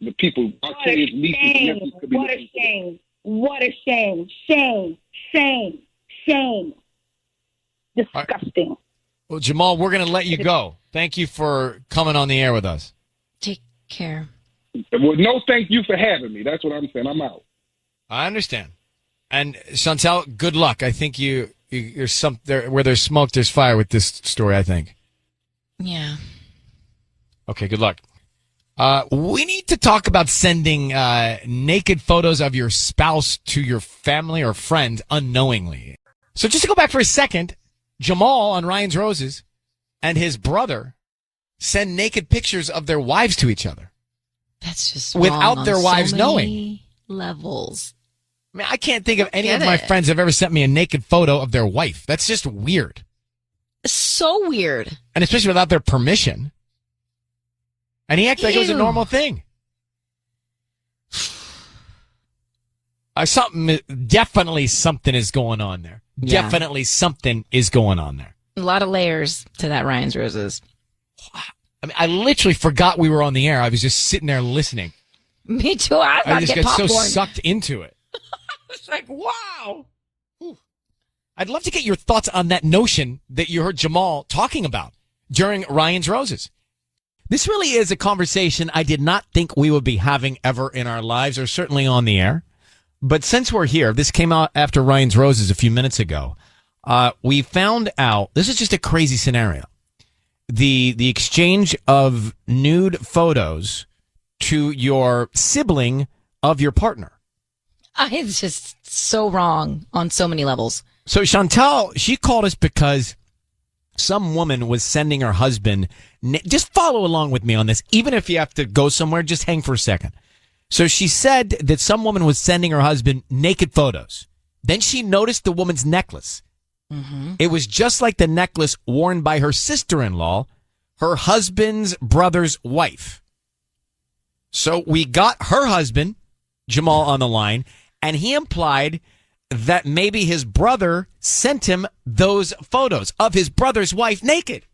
the people, our kids, nieces, and nephews could be. What a shame! What a shame! Shame! Disgusting. Right. Well, Jamal, we're going to let you go. Thank you for coming on the air with us. Take care. Well, no, thank you for having me. That's what I'm saying. I'm out. I understand. And Chantel, good luck. I think you're where there's smoke, there's fire with this story, I think. Yeah. Okay, good luck. We need to talk about sending naked photos of your spouse to your family or friends unknowingly. So just to go back for a second, Jamal on Ryan's Roses and his brother send naked pictures of their wives to each other. That's just without their wives knowing. Levels. I mean, I can't think of any of my friends have ever sent me a naked photo of their wife. That's just weird. So weird. And especially without their permission. And he acted like it was a normal thing. Definitely something is going on there. Yeah. Definitely something is going on there. A lot of layers to that Ryan's Roses. I mean, I literally forgot we were on the air. I was just sitting there listening. Me too. I just got popcorn. so sucked into it. It's like, wow. I'd love to get your thoughts on that notion that you heard Jamal talking about during Ryan's Roses. This really is a conversation I did not think we would be having ever in our lives, or certainly on the air. But since we're here, this came out after Ryan's Roses a few minutes ago. We found out, this is just a crazy scenario. The exchange of nude photos to your sibling of your partner. It's just so wrong on so many levels. So Chantal, she called us because some woman was sending her husband, just follow along with me on this. Even if you have to go somewhere, just hang for a second. So she said that some woman was sending her husband naked photos. Then she noticed the woman's necklace. Mm-hmm. It was just like the necklace worn by her sister-in-law, her husband's brother's wife. So we got her husband, Jamal, on the line, and he implied that maybe his brother sent him those photos of his brother's wife naked.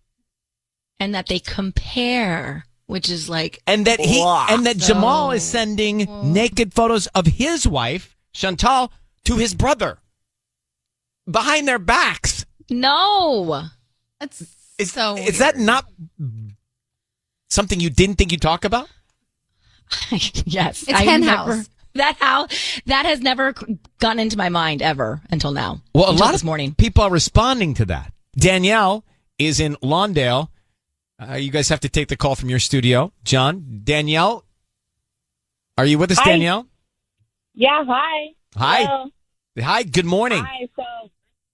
And that they compare, which is like... And that Jamal is sending naked photos of his wife, Chantal, to his brother. Behind their backs. No. Is that not something you didn't think you'd talk about? Yes. It's henhouse. That has never gotten into my mind ever until now. Well, a lot this of morning. people are responding to that. Danielle is in Lawndale. You guys have to take the call from your studio. John, Danielle, are you with us, Hi. Danielle? Yeah, hi. Hi. Hello. Hi, good morning. Hi, so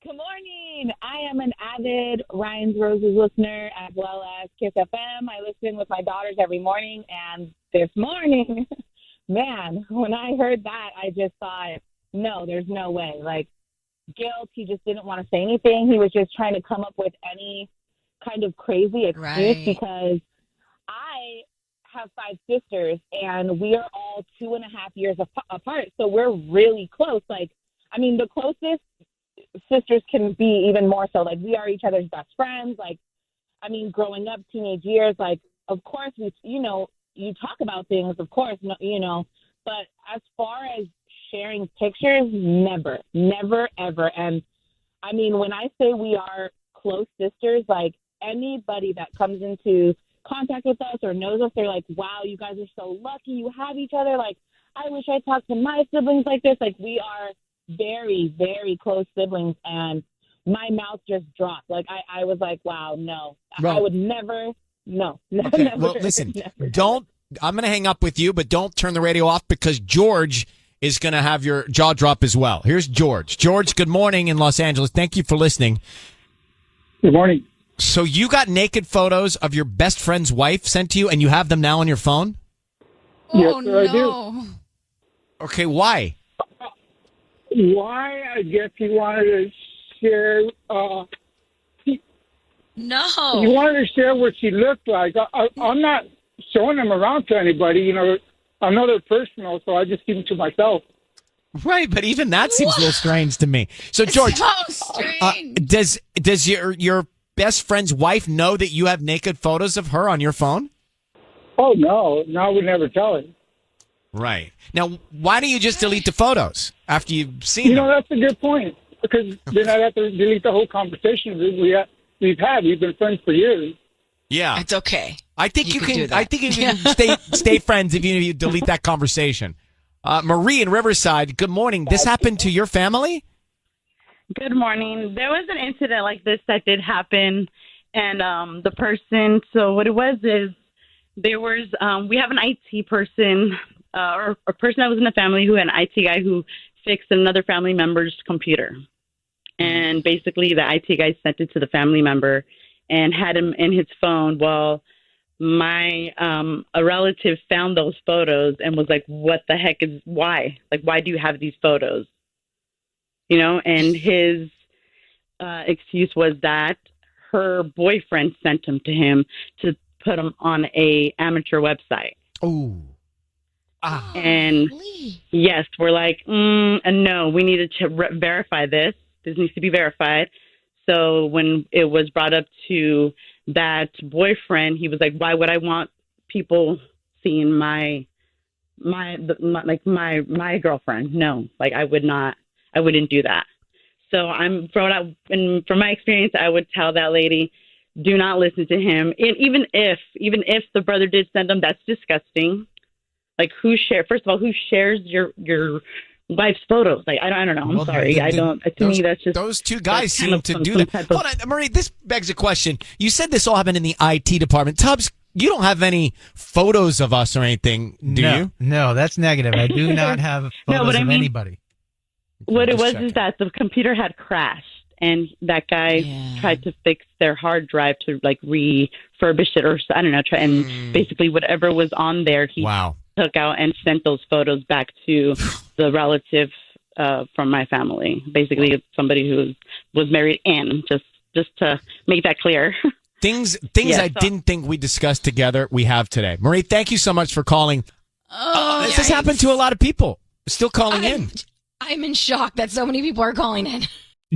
good morning. I am an avid Ryan's Roses listener as well as KIIS FM. I listen with my daughters every morning, and this morning, man, when I heard that, I just thought, no, there's no way. Like, guilt, he just didn't want to say anything. He was just trying to come up with any kind of crazy excuse because I have 5 sisters, and we are all 2.5 years apart, so we're really close. Like, I mean, the closest sisters can be even more so. Like, we are each other's best friends. Like, I mean, growing up, teenage years, like, of course, we, you talk about things, of course, but as far as sharing pictures, never, ever. And, I mean, when I say we are close sisters, like, anybody that comes into contact with us or knows us, they're like, wow, you guys are so lucky you have each other. Like, I wish I talked to my siblings like this. Like, we are very, very close siblings, and my mouth just dropped. Like, I was like, wow, no. I would never, no. Okay. Never, Well, listen, never. I'm going to hang up with you, but don't turn the radio off because George is going to have your jaw drop as well. Here's George. George, good morning in Los Angeles. Thank you for listening. Good morning. So you got naked photos of your best friend's wife sent to you, and you have them now on your phone? Yes, sir, I do. Okay, why? Why? I guess he wanted to share. He wanted to share what she looked like. I'm not showing them around to anybody. I know they're personal, so I just keep them to myself. Right, but even that seems a little strange to me. So, George, So strange. does your best friend's wife know that you have naked photos of her on your phone? Oh, no. No, I would never tell her. Right. Now, why don't you just delete the photos after you've seen them? That's a good point. Because then I'd have to delete the whole conversation we've had. We've been friends for years. Yeah. It's okay. I think you can do can. that. I think you can stay friends if you delete that conversation. Marie in Riverside. Good morning. This happened to your family? Good morning. There was an incident like this that did happen, and the person. So what it was is there was we have an IT person or a person that was in the family who had an IT guy who fixed another family member's computer, and basically the IT guy sent it to the family member and had him in his phone. Well, my a relative found those photos and was like, "What the heck is why? Like, why do you have these photos?" And his excuse was that her boyfriend sent them to him to put them on a amateur website. Oh. And yes, we're like, and no, we needed to verify this. This needs to be verified. So when it was brought up to that boyfriend, he was like, "Why would I want people seeing my girlfriend? No, like I wouldn't do that." So I'm thrown out, and from my experience, I would tell that lady, do not listen to him. And even if the brother did send them, that's disgusting. Like, first of all, who shares your wife's photos? Like, I don't know. I'm sorry. To me, that's just... Those two guys seem to do that. Hold on, Marie, this begs a question. You said this all happened in the IT department. Tubbs, you don't have any photos of us or anything, do you? No, that's negative. I do not have photos of anybody. What it was is that the computer had crashed, and that guy tried to fix their hard drive to, like, refurbish it, or I don't know, and basically whatever was on there, he took out and sent those photos back to the relative from my family. Basically, somebody who was married in, just to make that clear. Things I didn't think we discussed together, we have today. Marie, thank you so much for calling. This has happened to a lot of people. Still calling in. I'm in shock that so many people are calling in.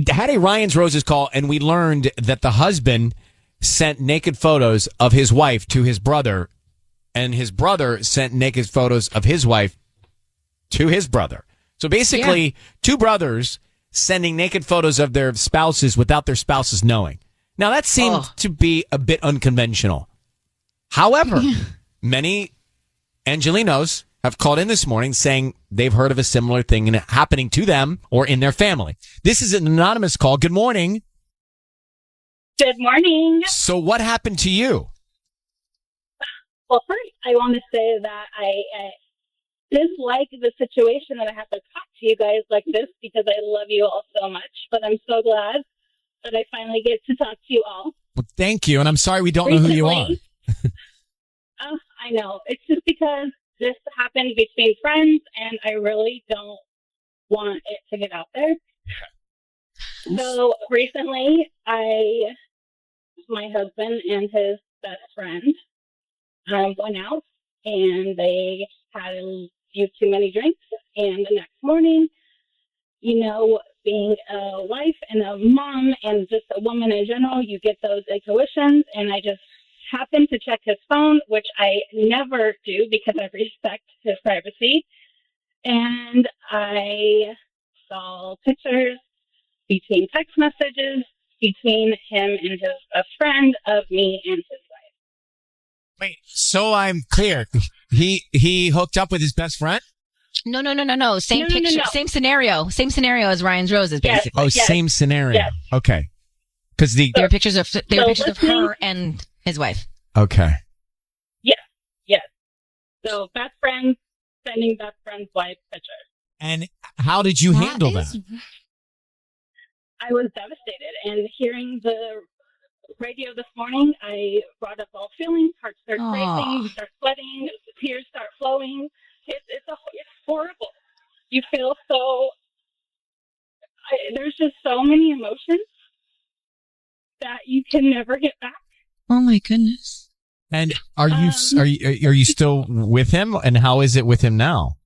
Had a Ryan's Roses call, and we learned that the husband sent naked photos of his wife to his brother, and his brother sent naked photos of his wife to his brother. So basically, two brothers sending naked photos of their spouses without their spouses knowing. Now, that seemed to be a bit unconventional. However, many Angelinos have called in this morning saying they've heard of a similar thing happening to them or in their family. This is an anonymous call. Good morning. Good morning. So what happened to you? Well, first, I want to say that I dislike the situation that I have to talk to you guys like this because I love you all so much. But I'm so glad that I finally get to talk to you all. Well, thank you. And I'm sorry we don't know who you are. I know. It's just because this happened between friends, and I really don't want it to get out there. So recently, my husband and his best friend went out, and they had a few too many drinks. And the next morning, being a wife and a mom and just a woman in general, you get those intuitions. And I just happened to check his phone, which I never do because I respect his privacy. And I saw pictures between text messages between him and his best friend of me and his wife. Wait, so I'm clear. He hooked up with his best friend? No. Same picture, no. same scenario. Same scenario as Ryan's Roses, basically. Same scenario. Yes. Okay. Because there were pictures of her and his wife. Okay. Yes. So best friends sending best friend's wife pictures. And how did you handle that? I was devastated, and hearing the radio this morning, I brought up all feelings. Heart starts racing, you start sweating, tears start flowing. It's horrible. You feel so. There's just so many emotions that you can never get back. Oh my goodness! And are you still with him? And how is it with him now?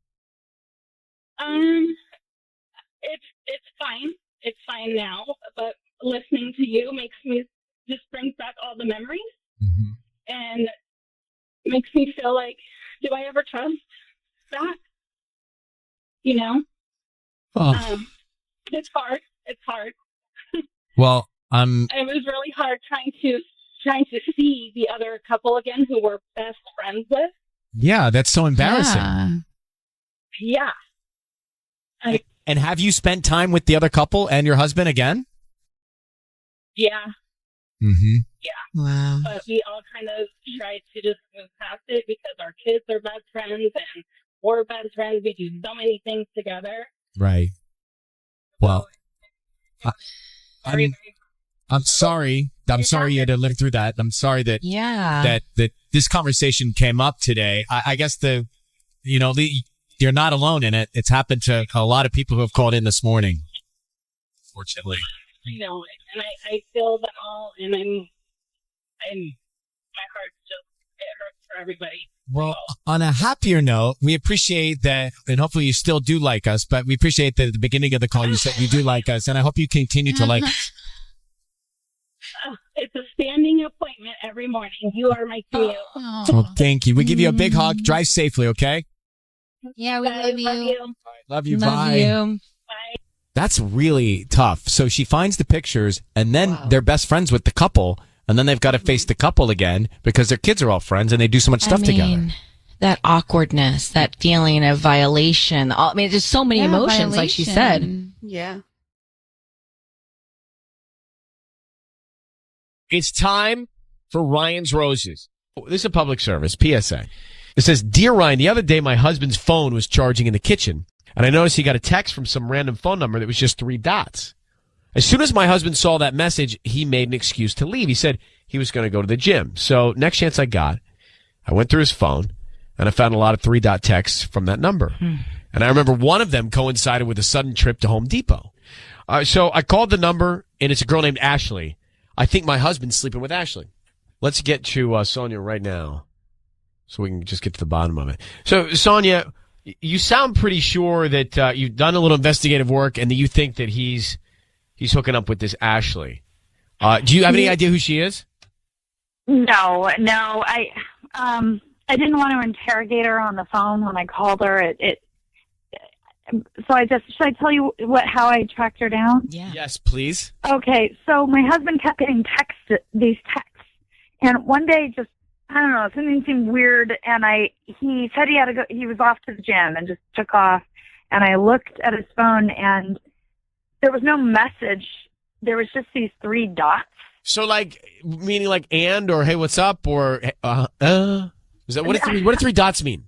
It's fine. It's fine now. But listening to you just brings back all the memories, and makes me feel like, do I ever trust that? It's hard. It's hard. Well, it was really hard trying to see the other couple again who we're best friends with. Yeah, that's so embarrassing. Yeah. And have you spent time with the other couple and your husband again? Yeah. Mm-hmm. Yeah. Wow. But we all kind of tried to just move past it because our kids are best friends and we're best friends. We do so many things together. Right. Well, I'm sorry. I'm sorry you had to live through that. I'm sorry that that this conversation came up today. I guess you're not alone in it. It's happened to a lot of people who have called in this morning. Fortunately. And I feel that all, and my heart it hurts for everybody. Well, on a happier note, we appreciate that, and hopefully you still do like us, but we appreciate that at the beginning of the call you said you do like us, and I hope you continue to like us. It's a standing appointment every morning. You are my commute. Well, thank you. We give you a big hug. Drive safely, okay? Yeah, we love you. Love you. Bye. That's really tough. So she finds the pictures, and then they're best friends with the couple. and then they've got to face the couple again because their kids are all friends and they do so much stuff together. That awkwardness, that feeling of violation. There's so many emotions, like she said. Yeah. It's time for Ryan's Roses. This is a public service, PSA. It says, Dear Ryan, the other day my husband's phone was charging in the kitchen, and I noticed he got a text from some random phone number that was just 3 dots. As soon as my husband saw that message, he made an excuse to leave. He said he was going to go to the gym. So next chance I got, I went through his phone, and I found a lot of 3-dot texts from that number. And I remember one of them coincided with a sudden trip to Home Depot. So I called the number, and it's a girl named Ashley. I think my husband's sleeping with Ashley. Let's get to Sonia right now so we can just get to the bottom of it. So, Sonia, you sound pretty sure that you've done a little investigative work and that you think that he's hooking up with this Ashley. Do you have any idea who she is? No. I didn't want to interrogate her on the phone when I called her. Should I tell you how I tracked her down? Yeah. Yes, please. Okay, so my husband kept getting these texts, and one day I don't know, something seemed weird, and he said he had to go, he was off to the gym and just took off, and I looked at his phone, and there was no message. There was just these 3 dots. So, meaning and, or hey, what's up, or is that what do 3 dots mean?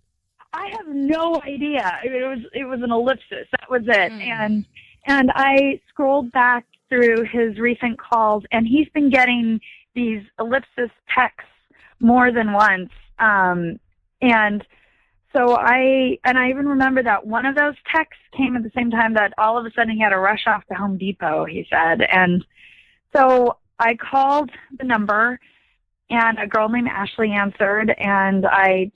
I have no idea. It was an ellipsis. That was it. And I scrolled back through his recent calls, and he's been getting these ellipsis texts more than once. And so I even remember that one of those texts came at the same time that all of a sudden he had to rush off to Home Depot, he said. And so I called the number, and a girl named Ashley answered, and I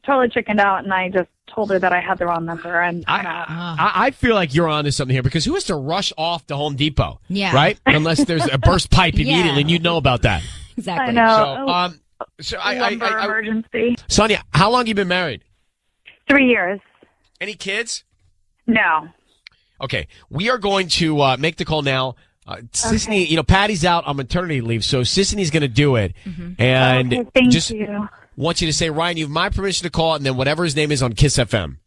totally chickened out, and I just told her that I had the wrong number. And I feel like you're onto something here, because who has to rush off to Home Depot? Yeah. Right? Unless there's a burst pipe immediately, and you'd know about that. Exactly. I know. So emergency. Sonia, how long have you been married? 3 years. Any kids? No. Okay. We are going to make the call now. Sissany, Patty's out on maternity leave, so Sissany's going to do it. And thank you. Want you to say, Ryan, you have my permission to call, and then whatever his name is on KIIS-FM.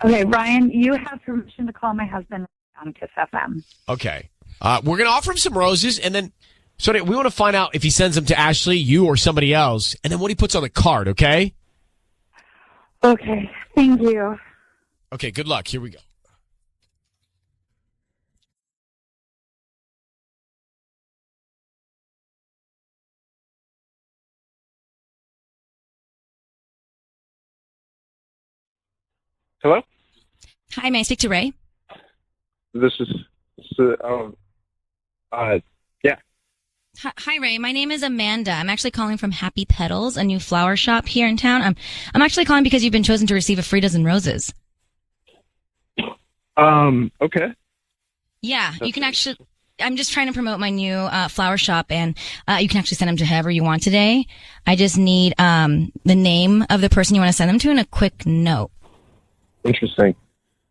Okay, Ryan, you have permission to call my husband on KIIS-FM. Okay. We're going to offer him some roses, and then, Sonia, we want to find out if he sends them to Ashley, you, or somebody else, and then what he puts on the card, okay? Okay, thank you. Okay, good luck. Here we go. Hello? Hi, may I speak to Ray? This is, yeah. Hi, Ray. My name is Amanda. I'm actually calling from Happy Petals, a new flower shop here in town. I'm actually calling because you've been chosen to receive a free dozen roses. Okay. Yeah, you can actually... I'm just trying to promote my new flower shop, and you can actually send them to whoever you want today. I just need the name of the person you want to send them to and a quick note. Interesting.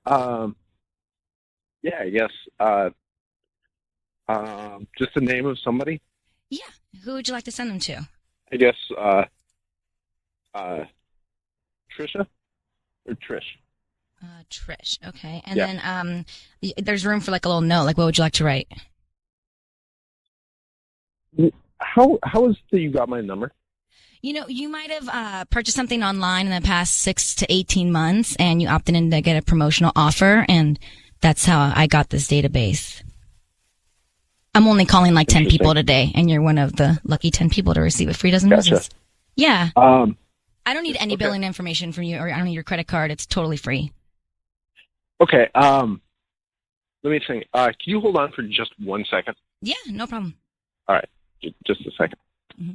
Yeah, I guess. Just the name of somebody? Yeah. Who would you like to send them to? I guess, Trisha? Or Trish? Trish. Okay. And then there's room for a little note. What would you like to write? How is it you got my number? You might have purchased something online in the past 6 to 18 months, and you opted in to get a promotional offer, and that's how I got this database. I'm only calling 10 people today, and you're one of the lucky 10 people to receive a free dozen roses. Yeah. I don't need any billing information from you, or I don't need your credit card. It's totally free. Okay. Let me think. Can you hold on for just 1 second? Yeah, no problem. All right. Just a second. Mm-hmm.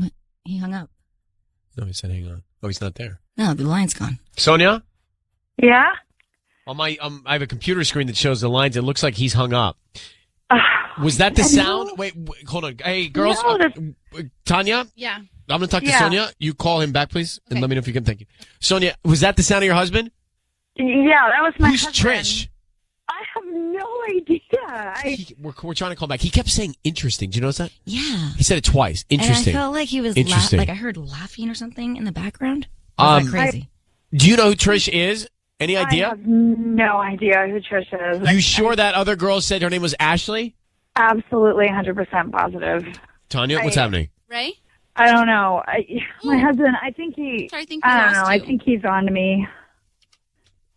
What? He hung up. No, he said hang on. Oh, he's not there. No, the line's gone. Sonia? Yeah? On my, I have a computer screen that shows the lines. It looks like he's hung up. Was that the sound? Wait, hold on. Hey, girls. Tanya? Yeah. I'm going to talk to Sonia. You call him back, please, and let me know if you can. Thank you. Sonia, was that the sound of your husband? Yeah, that was my Who's husband. Trish? I have no idea. We're trying to call back. He kept saying interesting. Do you notice that? Yeah. He said it twice. Interesting. And I felt like he was interesting. like I heard laughing or something in the background. Was that crazy? Do you know who Trish is? Any idea? I have no idea who Trish is. You sure that other girl said her name was Ashley? Absolutely 100% positive. Tanya, what's happening? Ray? I don't know. My husband, I think Sorry, I think I we don't know. lost I you. think he's on to me.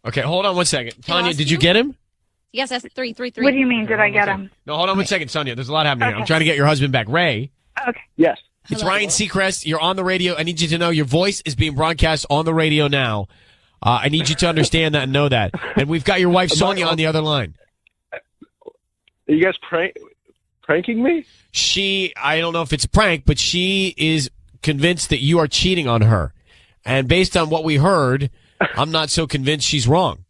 Okay, hold on one second. Tanya, lost did you you? get him? Yes, that's 333. What do you mean, did I get him? No, hold on one second, Sonia. There's a lot happening here. I'm Okay. trying to get your husband back. Ray. Okay. Yes. It's Ryan Seacrest. You're on the radio. I need you to know your voice is being broadcast on the radio now. I need you to understand that and know that. And we've got your wife, Sonia, on the other line. Are you guys pranking me? I don't know if it's a prank, but she is convinced that you are cheating on her. And based on what we heard, I'm not so convinced she's wrong.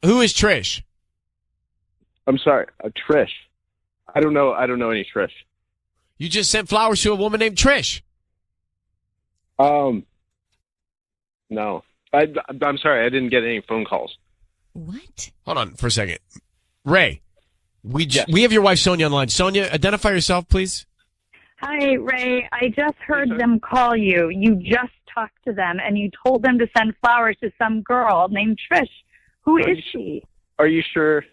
Who is Trish? I'm sorry, Trish. I don't know any Trish. You just sent flowers to a woman named Trish. No. I'm sorry, I didn't get any phone calls. What? Hold on for a second. Ray, we have your wife, Sonia, on the line. Sonia, identify yourself, please. Hi, Ray. I just heard them call you. You just talked to them, and you told them to send flowers to some girl named Trish. Who is she? Are you sure?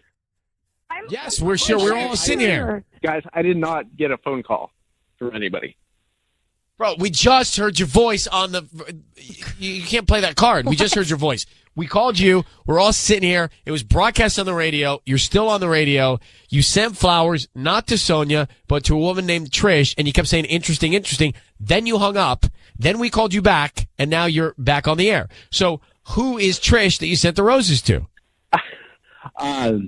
Yes, we're sure. We're all sitting here. Guys, I did not get a phone call from anybody. Bro, we just heard your voice on the... You can't play that card. We just heard your voice. We called you. We're all sitting here. It was broadcast on the radio. You're still on the radio. You sent flowers, not to Sonia, but to a woman named Trish, and you kept saying, interesting, interesting. Then you hung up. Then we called you back, and now you're back on the air. So who is Trish that you sent the roses to? I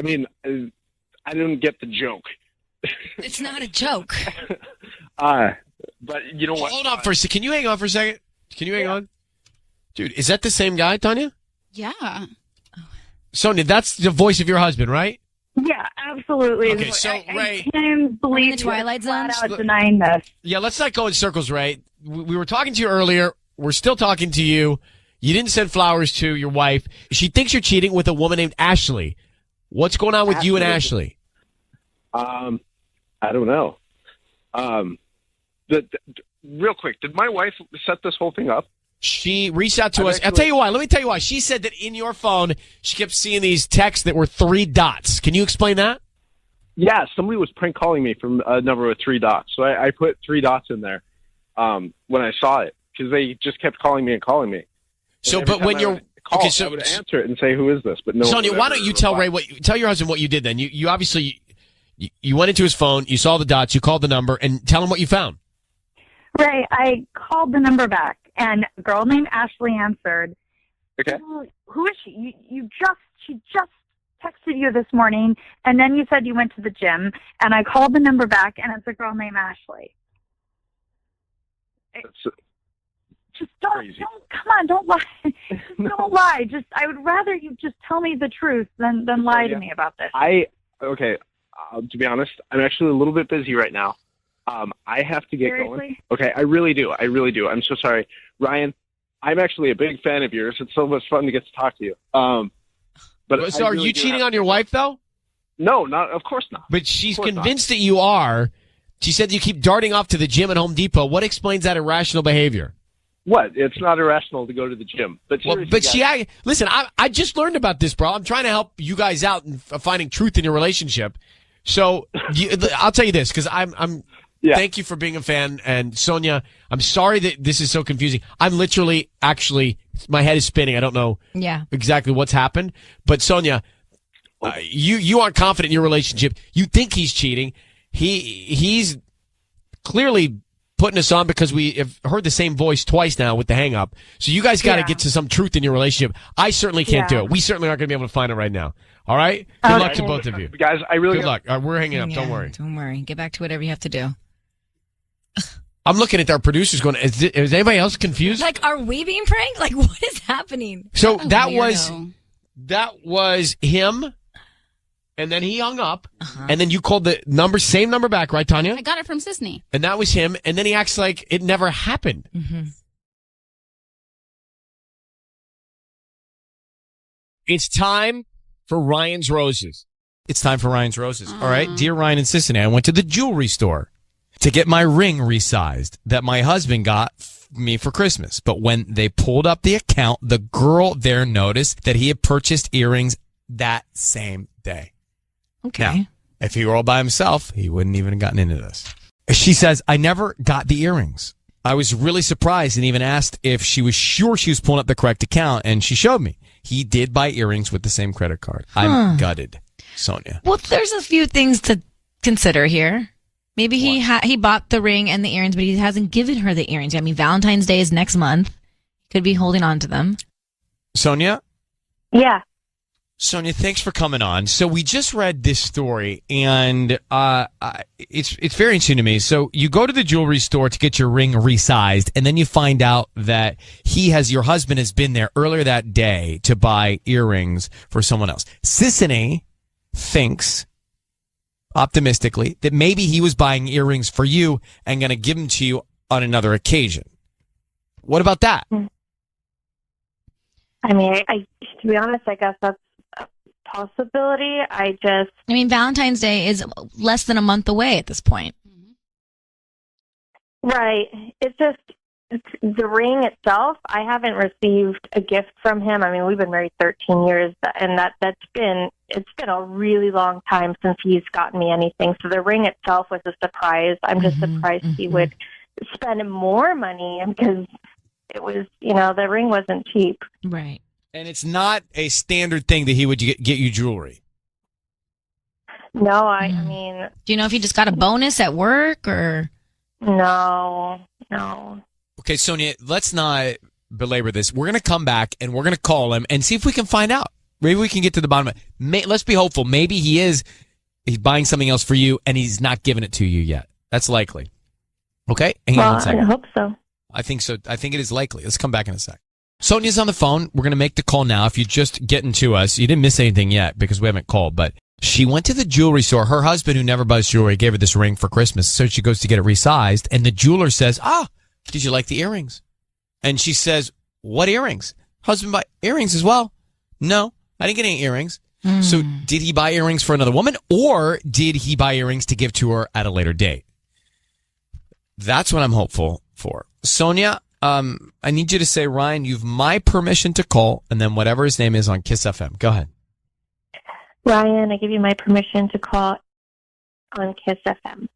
mean, I didn't get the joke. It's not a joke. But you know what? Hold on for a second. Can you hang on for a second? Can you hang on? Dude, is that the same guy, Tanya? Yeah. Sonia, that's the voice of your husband, right? Yeah, absolutely. Okay, so, Ray... I can't believe the Twilight Zone? you're flat out denying this. Yeah, let's not go in circles, Ray. We were talking to you earlier. We're still talking to you. You didn't send flowers to your wife. She thinks you're cheating with a woman named Ashley. What's going on with you and Ashley? I don't know. Real quick, did my wife set this whole thing up? She reached out to us. I'll tell you why. Let me tell you why. She said that in your phone, she kept seeing these texts that were 3 dots. Can you explain that? Yeah, somebody was prank calling me from a number with 3 dots. So I put 3 dots in there when I saw it because they just kept calling me and calling me. So, but when you're call, I would answer it and say, "Who is this?" But no. Sonia, why don't you tell Ray tell your husband what you did then? You obviously you went into his phone, you saw the dots, you called the number, and tell him what you found. Ray, I called the number back, and a girl named Ashley answered. Okay. Who is she? She just texted you this morning, and then you said you went to the gym, and I called the number back, and it's a girl named Ashley. Just don't come on, don't lie. Don't lie. I would rather you just tell me the truth than lie to me about this. To be honest, I'm actually a little bit busy right now. I have to get going. Okay, I really do. I'm so sorry. Ryan, I'm actually a big fan of yours. It's so much fun to get to talk to you. But so are you cheating on your wife, though? No, of course not. But she's convinced that you are. She said you keep darting off to the gym at Home Depot. What explains that irrational behavior? What? It's not irrational to go to the gym. But listen, I just learned about this, bro. I'm trying to help you guys out in finding truth in your relationship. So I'll tell you this, because thank you for being a fan. And Sonia, I'm sorry that this is so confusing. I'm literally, my head is spinning. I don't know exactly what's happened. But Sonia, you aren't confident in your relationship. You think he's cheating. He's clearly putting us on because we have heard the same voice twice now with the hang up. So you guys got to get to some truth in your relationship. I certainly can't do it. We certainly aren't going to be able to find it right now. All right? Good luck to both of you. Guys, I really good luck. We're hanging up. Don't worry. Don't worry. Get back to whatever you have to do. I'm looking at our producers going, is anybody else confused? Like, are we being pranked? Like, what is happening? So that was him. And then he hung up, and then you called the same number back, right, Tanya? I got it from Sisney. And that was him, and then he acts like it never happened. Mm-hmm. It's time for Ryan's Roses. It's time for Ryan's Roses. All right. Dear Ryan and Cincinnati, I went to the jewelry store to get my ring resized that my husband got me for Christmas. But when they pulled up the account, the girl there noticed that he had purchased earrings that same day. Okay. Now, if he were all by himself, he wouldn't even have gotten into this. She says, I never got the earrings. I was really surprised and even asked if she was sure she was pulling up the correct account, and she showed me. He did buy earrings with the same credit card. I'm gutted, Sonia. Well, there's a few things to consider here. Maybe he bought the ring and the earrings, but he hasn't given her the earrings. I mean, Valentine's Day is next month. Could be holding on to them. Sonia? Yeah. Sonia, thanks for coming on. So we just read this story, and it's very interesting to me. So you go to the jewelry store to get your ring resized, and then you find out that your husband has been there earlier that day to buy earrings for someone else. Sissany thinks, optimistically, that maybe he was buying earrings for you and going to give them to you on another occasion. What about that? I mean, to be honest, I guess that's a possibility. I mean, Valentine's Day is less than a month away at this point. Right. It's the ring itself. I haven't received a gift from him. I mean, we've been married 13 years, and it's been a really long time since he's gotten me anything. So the ring itself was a surprise. I'm just surprised he would spend more money because it was, the ring wasn't cheap. Right. And it's not a standard thing that he would get you jewelry. No, I mean... Do you know if he just got a bonus at work or... No. Okay, Sonia, let's not belabor this. We're going to come back and we're going to call him and see if we can find out. Maybe we can get to the bottom of it. Let's be hopeful. Maybe he's buying something else for you and he's not giving it to you yet. That's likely. Okay? Hang on one second. I hope so. I think so. I think it is likely. Let's come back in a sec. Sonia's on the phone. We're going to make the call now. If you're just getting to us, you didn't miss anything yet because we haven't called, but she went to the jewelry store. Her husband, who never buys jewelry, gave her this ring for Christmas. So she goes to get it resized, and the jeweler says, did you like the earrings? And she says, what earrings? Husband buy earrings as well? No, I didn't get any earrings. So did he buy earrings for another woman, or did he buy earrings to give to her at a later date? That's what I'm hopeful for. Sonia, I need you to say, Ryan, you've my permission to call, and then whatever his name is on KIIS-FM. Go ahead. Ryan, I give you my permission to call on KIIS-FM.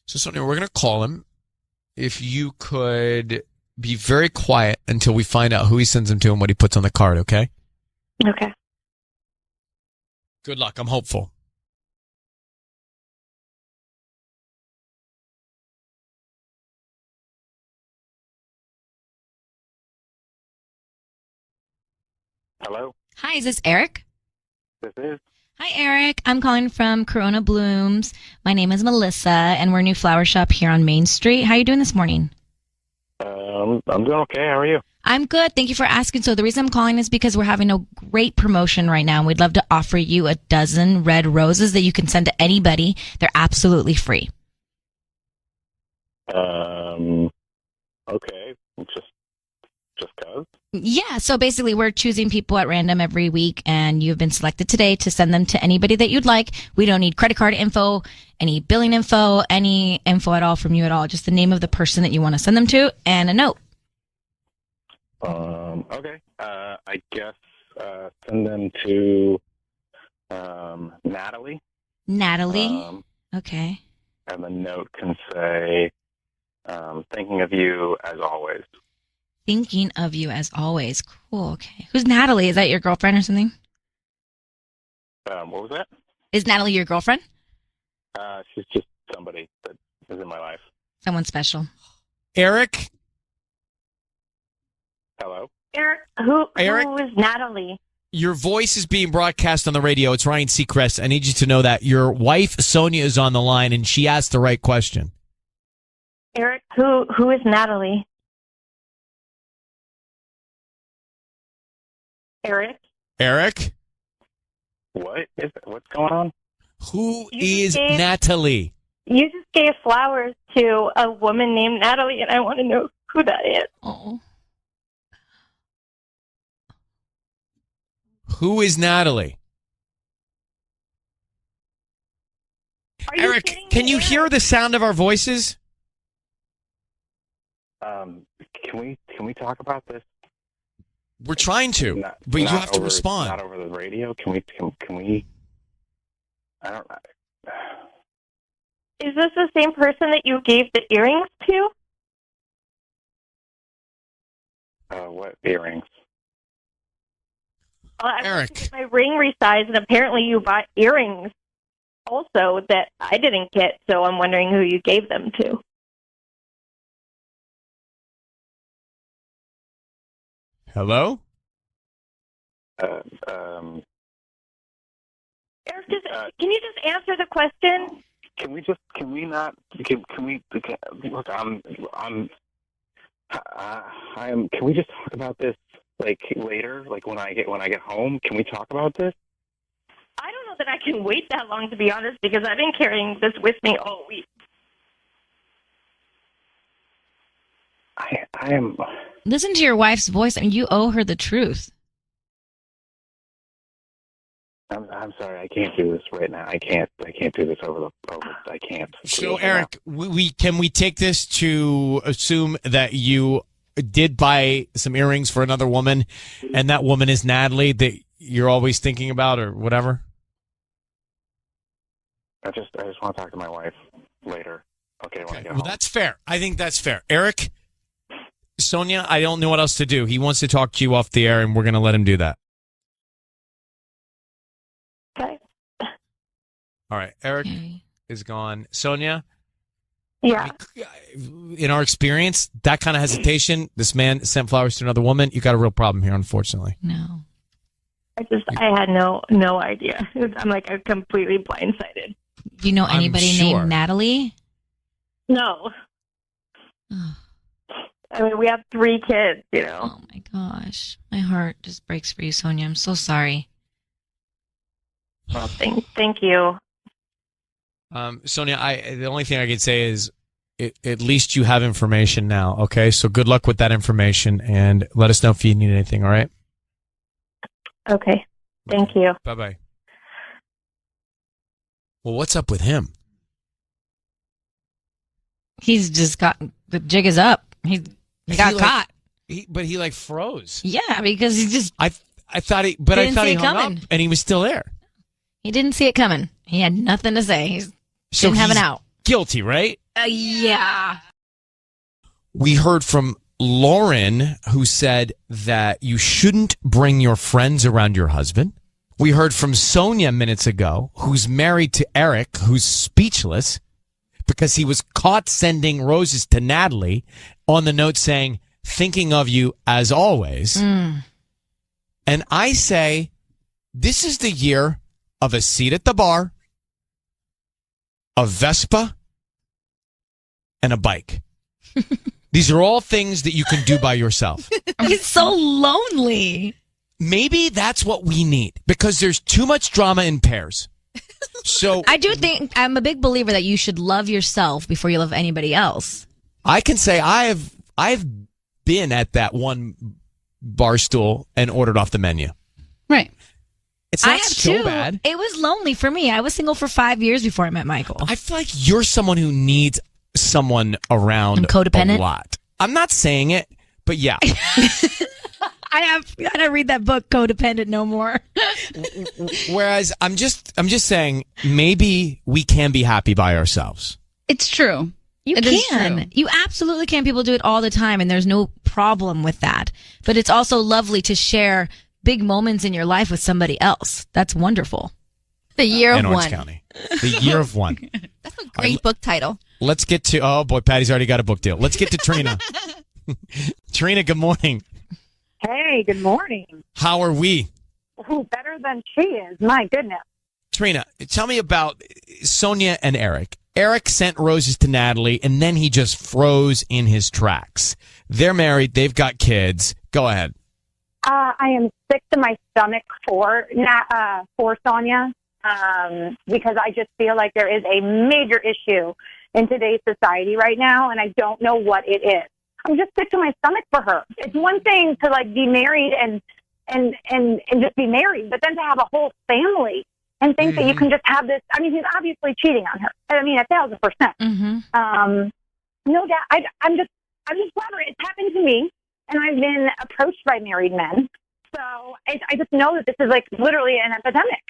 So, Sonia, we're going to call him. If you could be very quiet until we find out who he sends them to and what he puts on the card, okay? Okay. Good luck. I'm hopeful. Hello? Hi, is this Eric? This is. Hi, Eric. I'm calling from Corona Blooms. My name is Melissa, and we're a new flower shop here on Main Street. How are you doing this morning? I'm doing okay. How are you? I'm good. Thank you for asking. So the reason I'm calling is because we're having a great promotion right now, and we'd love to offer you a dozen red roses that you can send to anybody. They're absolutely free. Okay. Just cause? Yeah, so basically we're choosing people at random every week, and you've been selected today to send them to anybody that you'd like. We don't need credit card info, any billing info, any info at all from you at all. Just the name of the person that you want to send them to and a note. Okay. I guess send them to Natalie. Natalie? Okay. And the note can say, thinking of you as always. Thinking of you as always. Cool. Okay. Who's Natalie? Is that your girlfriend or something? What was that? Is Natalie your girlfriend? She's just somebody that is in my life. Someone special. Eric? Hello? Eric, Eric? who is Natalie? Your voice is being broadcast on the radio. It's Ryan Seacrest. I need you to know that your wife, Sonia, is on the line, and she asked the right question. Eric, who is Natalie? Eric? What is it? What's going on? Who is Natalie? You just gave flowers to a woman named Natalie, and I want to know who that is. Oh. Who is Natalie? Eric, can you hear the sound of our voices? Can we talk about this? We're trying to, but you have to respond. Not over the radio. Can we? I don't. Is this the same person that you gave the earrings to? What earrings? Eric, my ring resized, and apparently you bought earrings also that I didn't get. So I'm wondering who you gave them to. Hello? Eric, can you just answer the question? Can we not? Can we? Look, can we just talk about this like later? Like when I get home? Can we talk about this? I don't know that I can wait that long, to be honest, because I've been carrying this with me all week. I am. Listen to your wife's voice. I mean, you owe her the truth. I'm sorry. I can't do this right now. I can't do this over. I can't. So, Eric, can we take this to assume that you did buy some earrings for another woman, and that woman is Natalie that you're always thinking about, or whatever? I just want to talk to my wife later. Okay, when I get home. Well, that's fair. I think that's fair. Eric, Sonia, I don't know what else to do. He wants to talk to you off the air, and we're going to let him do that. Okay. All right. Eric is gone. Sonia? Yeah. In our experience, that kind of hesitation, this man sent flowers to another woman, you got a real problem here, unfortunately. No. I had no idea. I'm like completely blindsided. Do you know anybody named Natalie? No. I mean, we have 3 kids, you know. Oh, my gosh. My heart just breaks for you, Sonia. I'm so sorry. Well, thank you. Sonia, the only thing I can say is at least you have information now, okay? So good luck with that information, and let us know if you need anything, all right? Okay. Thank you. Bye-bye. Well, what's up with him? He's just got, the jig is up. He got caught. But he like froze. Yeah, because he just. I thought he hung up and he was still there. He didn't see it coming. He had nothing to say. He didn't have an out. Guilty, right? Yeah. We heard from Lauren, who said that you shouldn't bring your friends around your husband. We heard from Sonia minutes ago, who's married to Eric, who's speechless because he was caught sending roses to Natalie on the note saying, thinking of you as always. And I say, this is the year of a seat at the bar, a Vespa, and a bike. These are all things that you can do by yourself. He's so lonely. Maybe that's what we need because there's too much drama in pairs. So I do think I'm a big believer that you should love yourself before you love anybody else. I can say I've been at that one bar stool and ordered off the menu. Right. It's not I have so too. bad. It was lonely for me. I was single for 5 years before I met Michael. I feel like you're someone who needs someone around I'm codependent? a lot. I'm not saying it, but yeah. I gotta read that book, Codependent No More. Whereas I'm just saying maybe we can be happy by ourselves. It's true. You can. You absolutely can. People do it all the time, and there's no problem with that. But it's also lovely to share big moments in your life with somebody else. That's wonderful. The year in of Orange one. County. The year of one. That's a great book title. Let's get to, oh boy, Patty's already got a book deal. Let's get to Trina. Trina, good morning. Hey, good morning. How are we? Oh, better than she is. My goodness. Trina, tell me about Sonia and Eric. Eric sent roses to Natalie, and then he just froze in his tracks. They're married. They've got kids. Go ahead. I am sick to my stomach for Sonia because I just feel like there is a major issue in today's society right now, and I don't know what it is. I'm just sick to my stomach for her. It's one thing to like be married and and just be married. But then to have a whole family and think that you can just have this. I mean, he's obviously cheating on her. I mean, 1,000%. No doubt. I'm just wondering. It's happened to me, and I've been approached by married men. So I just know that this is like literally an epidemic.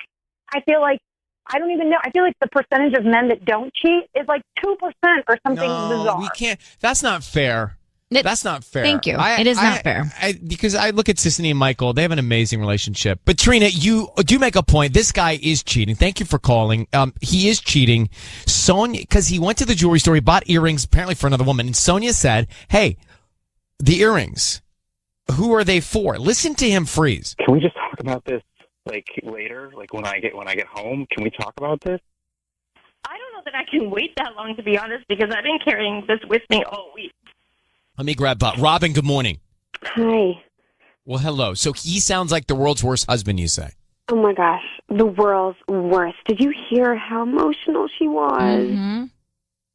I feel like I don't even know. I feel like the percentage of men that don't cheat is like 2% or something bizarre. We can't. That's not fair. That's not fair. Thank you. It is not fair. Because I look at Sissany and Michael. They have an amazing relationship. But Trina, you do make a point. This guy is cheating. Thank you for calling. He is cheating. Sonia, because he went to the jewelry store. He bought earrings apparently for another woman. And Sonia said, hey, the earrings, who are they for? Listen to him freeze. Can we just talk about this like later? Like when I get home, can we talk about this? I don't know that I can wait that long, to be honest, because I've been carrying this with me all week. Let me grab Robin, good morning. Hi. Well, hello. So he sounds like the world's worst husband, you say? Oh, my gosh. The world's worst. Did you hear how emotional she was?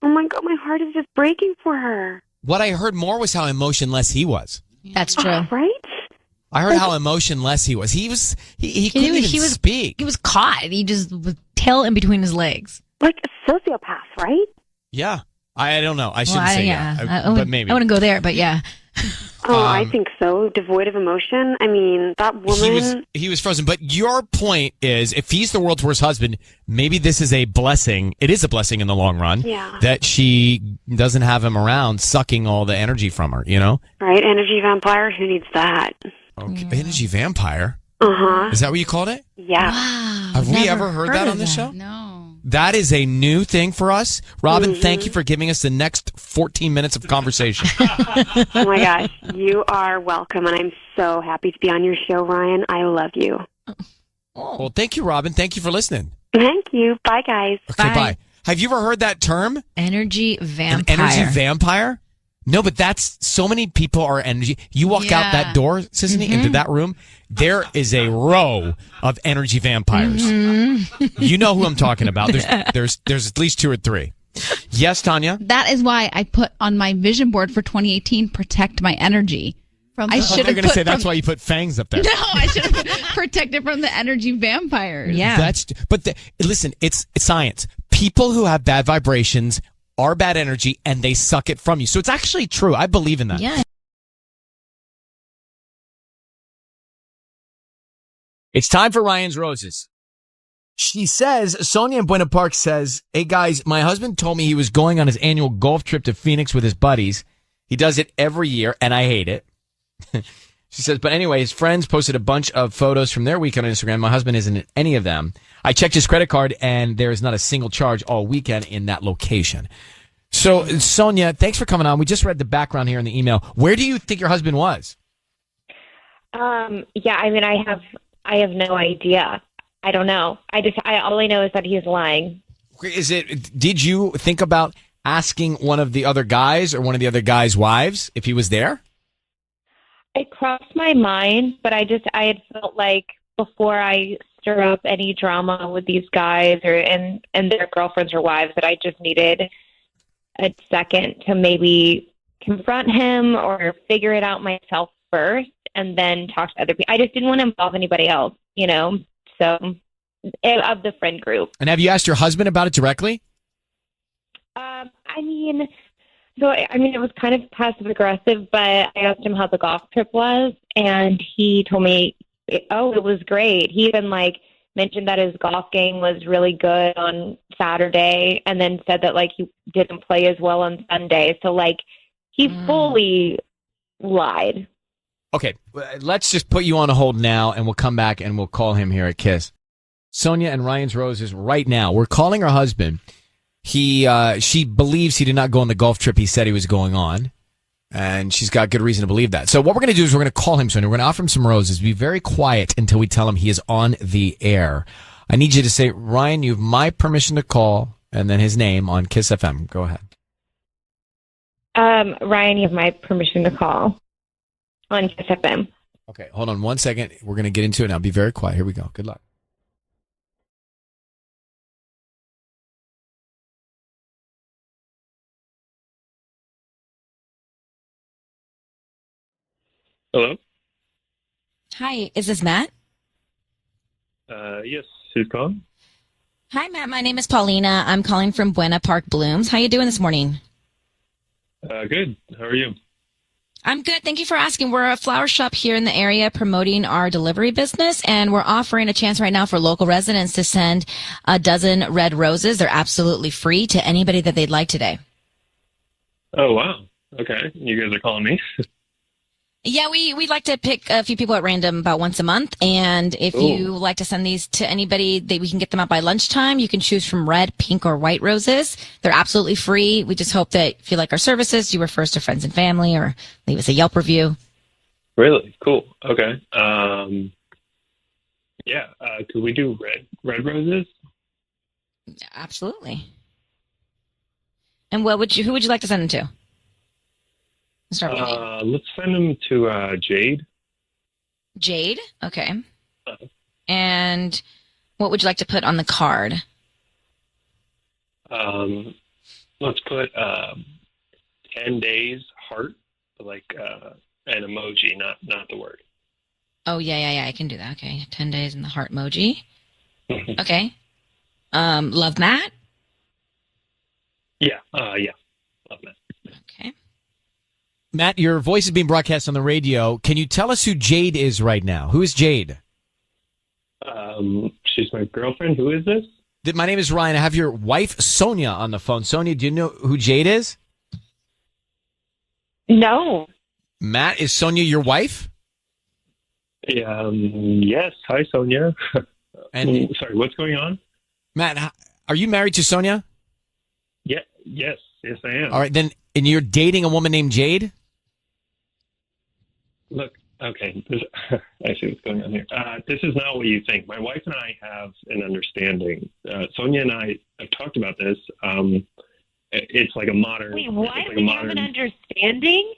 Oh, my God. My heart is just breaking for her. What I heard more was how emotionless he was. That's true. Right? I heard how emotionless he was. He couldn't even speak. He was caught. He just was tail in between his legs. Like a sociopath, right? Yeah. I don't know. I shouldn't say but maybe. I wouldn't go there, but yeah. I think so. Devoid of emotion. I mean, that woman. He was frozen. But your point is, if he's the world's worst husband, maybe this is a blessing. It is a blessing in the long run. Yeah. That she doesn't have him around, sucking all the energy from her, you know? Right. Energy vampire. Who needs that? Okay. Energy vampire? Uh-huh. Is that what you called it? Yeah. Wow. Have we ever heard that on the show? No. That is a new thing for us. Robin, thank you for giving us the next 14 minutes of conversation. Oh, my gosh. You are welcome, and I'm so happy to be on your show, Ryan. I love you. Well, thank you, Robin. Thank you for listening. Thank you. Bye, guys. Okay, bye. Have you ever heard that term? Energy vampire. An energy vampire? No, but that's so many people are energy. You walk out that door, Sissany, into that room, there is a row of energy vampires. You know who I'm talking about. There's at least 2 or 3. Yes, Tanya? That is why I put on my vision board for 2018, protect my energy. I should have going to say that's why you put fangs up there. No, I should have protected from the energy vampires. Yeah. Listen, it's science. People who have bad vibrations are bad energy and they suck it from you. So it's actually true. I believe in that. Yeah. It's time for Ryan's Roses. She says, Sonia in Buena Park says, hey guys, my husband told me he was going on his annual golf trip to Phoenix with his buddies. He does it every year and I hate it. She says, but anyway, his friends posted a bunch of photos from their weekend on Instagram. My husband isn't in any of them. I checked his credit card and there is not a single charge all weekend in that location. So, Sonia, thanks for coming on. We just read the background here in the email. Where do you think your husband was? Yeah, I mean, I have no idea. I don't know. All I know is that he's lying. Did you think about asking one of the other guys or one of the other guys' wives if he was there? It crossed my mind, but I had felt like before I stir up any drama with these guys and their girlfriends or wives that I just needed a second to maybe confront him or figure it out myself first and then talk to other people. I just didn't want to involve anybody else, you know, so of the friend group. And have you asked your husband about it directly? It was kind of passive aggressive, but I asked him how the golf trip was, and he told me, it was great. He even mentioned that his golf game was really good on Saturday, and then said that he didn't play as well on Sunday. So he fully lied. Okay, let's just put you on a hold now, and we'll come back and we'll call him here at KIIS. Sonia and Ryan's Roses right now. We're calling her husband. She believes he did not go on the golf trip he said he was going on, and she's got good reason to believe that. So what we're going to do is we're going to call him, Sonia. We're going to offer him some roses. Be very quiet until we tell him he is on the air. I need you to say, Ryan, you have my permission to call, and then his name on KIIS-FM. Go ahead. Ryan, you have my permission to call on KIIS-FM. Okay, hold on 1 second. We're going to get into it now. Be very quiet. Here we go. Good luck. Hello? Hi, is this Matt? Yes, who's calling? Hi, Matt. My name is Paulina. I'm calling from Buena Park Blooms. How you doing this morning? Good. How are you? I'm good. Thank you for asking. We're a flower shop here in the area promoting our delivery business, and we're offering a chance right now for local residents to send a dozen red roses. They're absolutely free to anybody that they'd like today. Oh, wow. Okay. You guys are calling me? Yeah, we'd like to pick a few people at random about once a month, and if you like to send these to anybody, we can get them out by lunchtime. You can choose from red, pink, or white roses. They're absolutely free. We just hope that if you like our services, you refer us to friends and family or leave us a Yelp review. Really? Cool. Okay. Yeah. Could we do red roses? Absolutely. And who would you like to send them to? Let's send them to Jade. Jade? Okay. And what would you like to put on the card? Let's put 10 days heart, like an emoji, not the word. Oh, yeah, I can do that. Okay, 10 days in the heart emoji. Okay. Love Matt? Yeah, love Matt. Okay. Matt, your voice is being broadcast on the radio. Can you tell us who Jade is right now? Who is Jade? She's my girlfriend. Who is this? My name is Ryan. I have your wife, Sonia, on the phone. Sonia, do you know who Jade is? No. Matt, is Sonia your wife? Yes. Hi, Sonia. And sorry, what's going on? Matt, are you married to Sonia? Yeah. Yes, I am. All right, then, and you're dating a woman named Jade? Look, okay, I see what's going on here. This is not what you think. My wife and I have an understanding. Sonia and I have talked about this. It's like a modern. Wait, what? Like You have an understanding?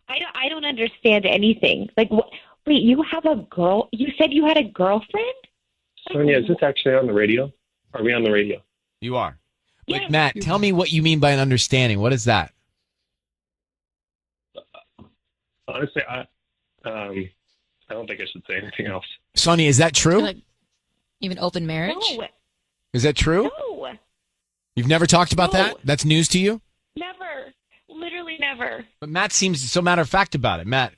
I don't understand anything. Like, what? Wait, you have a girl? You said you had a girlfriend? Sonia, is this actually on the radio? Are we on the radio? You are. But Matt, tell me what you mean by an understanding. What is that? Honestly, I don't think I should say anything else. Sonia, is that true? Like, even open marriage? No. Is that true? No. You've never talked about that? That's news to you? Never. Literally never. But Matt seems so matter of fact about it. Matt,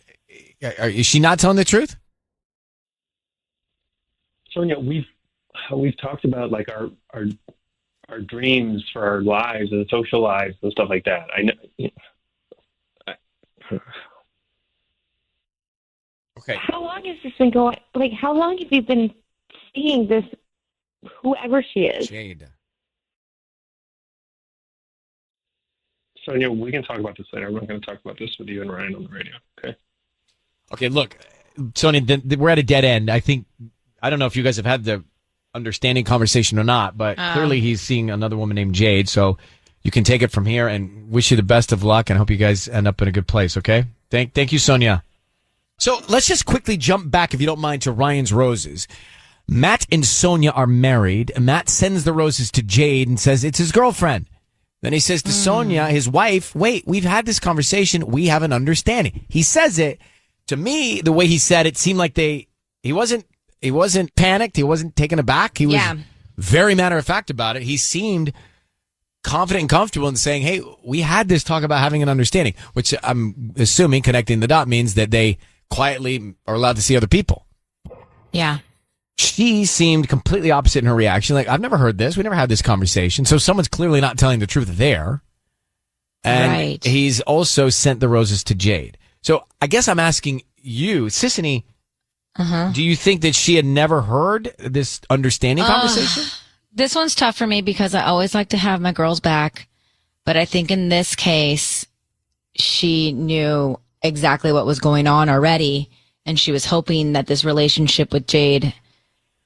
is she not telling the truth? Sonia, we've talked about like our dreams for our lives and social lives and stuff like that. I know. Okay. How long has this been going? Like, how long have you been seeing this? Whoever she is. Jade. Sonia, we can talk about this later. I'm not going to talk about this with you and Ryan on the radio. Okay. Okay. Look, Sonia, we're at a dead end. I don't know if you guys have had the understanding conversation or not, but clearly he's seeing another woman named Jade. So you can take it from here and wish you the best of luck and hope you guys end up in a good place. Okay. Thank you, Sonia. So let's just quickly jump back, if you don't mind, to Ryan's roses. Matt and Sonia are married. Matt sends the roses to Jade and says it's his girlfriend. Then he says to Sonia, his wife, wait, we've had this conversation. We have an understanding. He says it. To me, the way he said it seemed like he wasn't panicked. He wasn't taken aback. He was very matter of fact about it. He seemed confident and comfortable in saying, hey, we had this talk about having an understanding, which I'm assuming, connecting the dot, means that they quietly are allowed to see other people. Yeah. She seemed completely opposite in her reaction. Like, I've never heard this. We never had this conversation. So someone's clearly not telling the truth there. And he's also sent the roses to Jade. So I guess I'm asking you, Sissany, do you think that she had never heard this understanding conversation? This one's tough for me because I always like to have my girls back. But I think in this case, she knew exactly what was going on already. And she was hoping that this relationship with Jade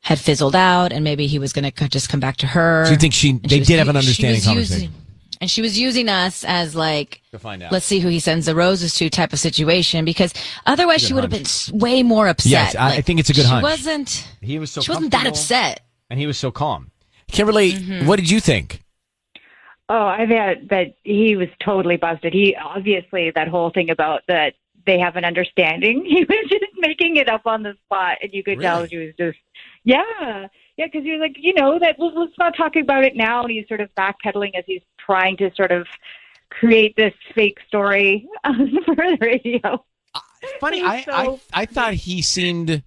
had fizzled out and maybe he was going to just come back to her. So you think they did have an understanding conversation? And she was using us as like, to find out. Let's see who he sends the roses to type of situation, because otherwise she would have been way more upset. Yes, I think it's a good hunch. She wasn't that upset. And he was so calm. Kimberly, what did you think? Oh, I thought that he was totally busted. He obviously, that whole thing about that they have an understanding. He was just making it up on the spot, and you could tell he was just, yeah, because you're like, let's not talk about it now. And he's sort of backpedaling as he's trying to sort of create this fake story for the radio. Funny, I thought he seemed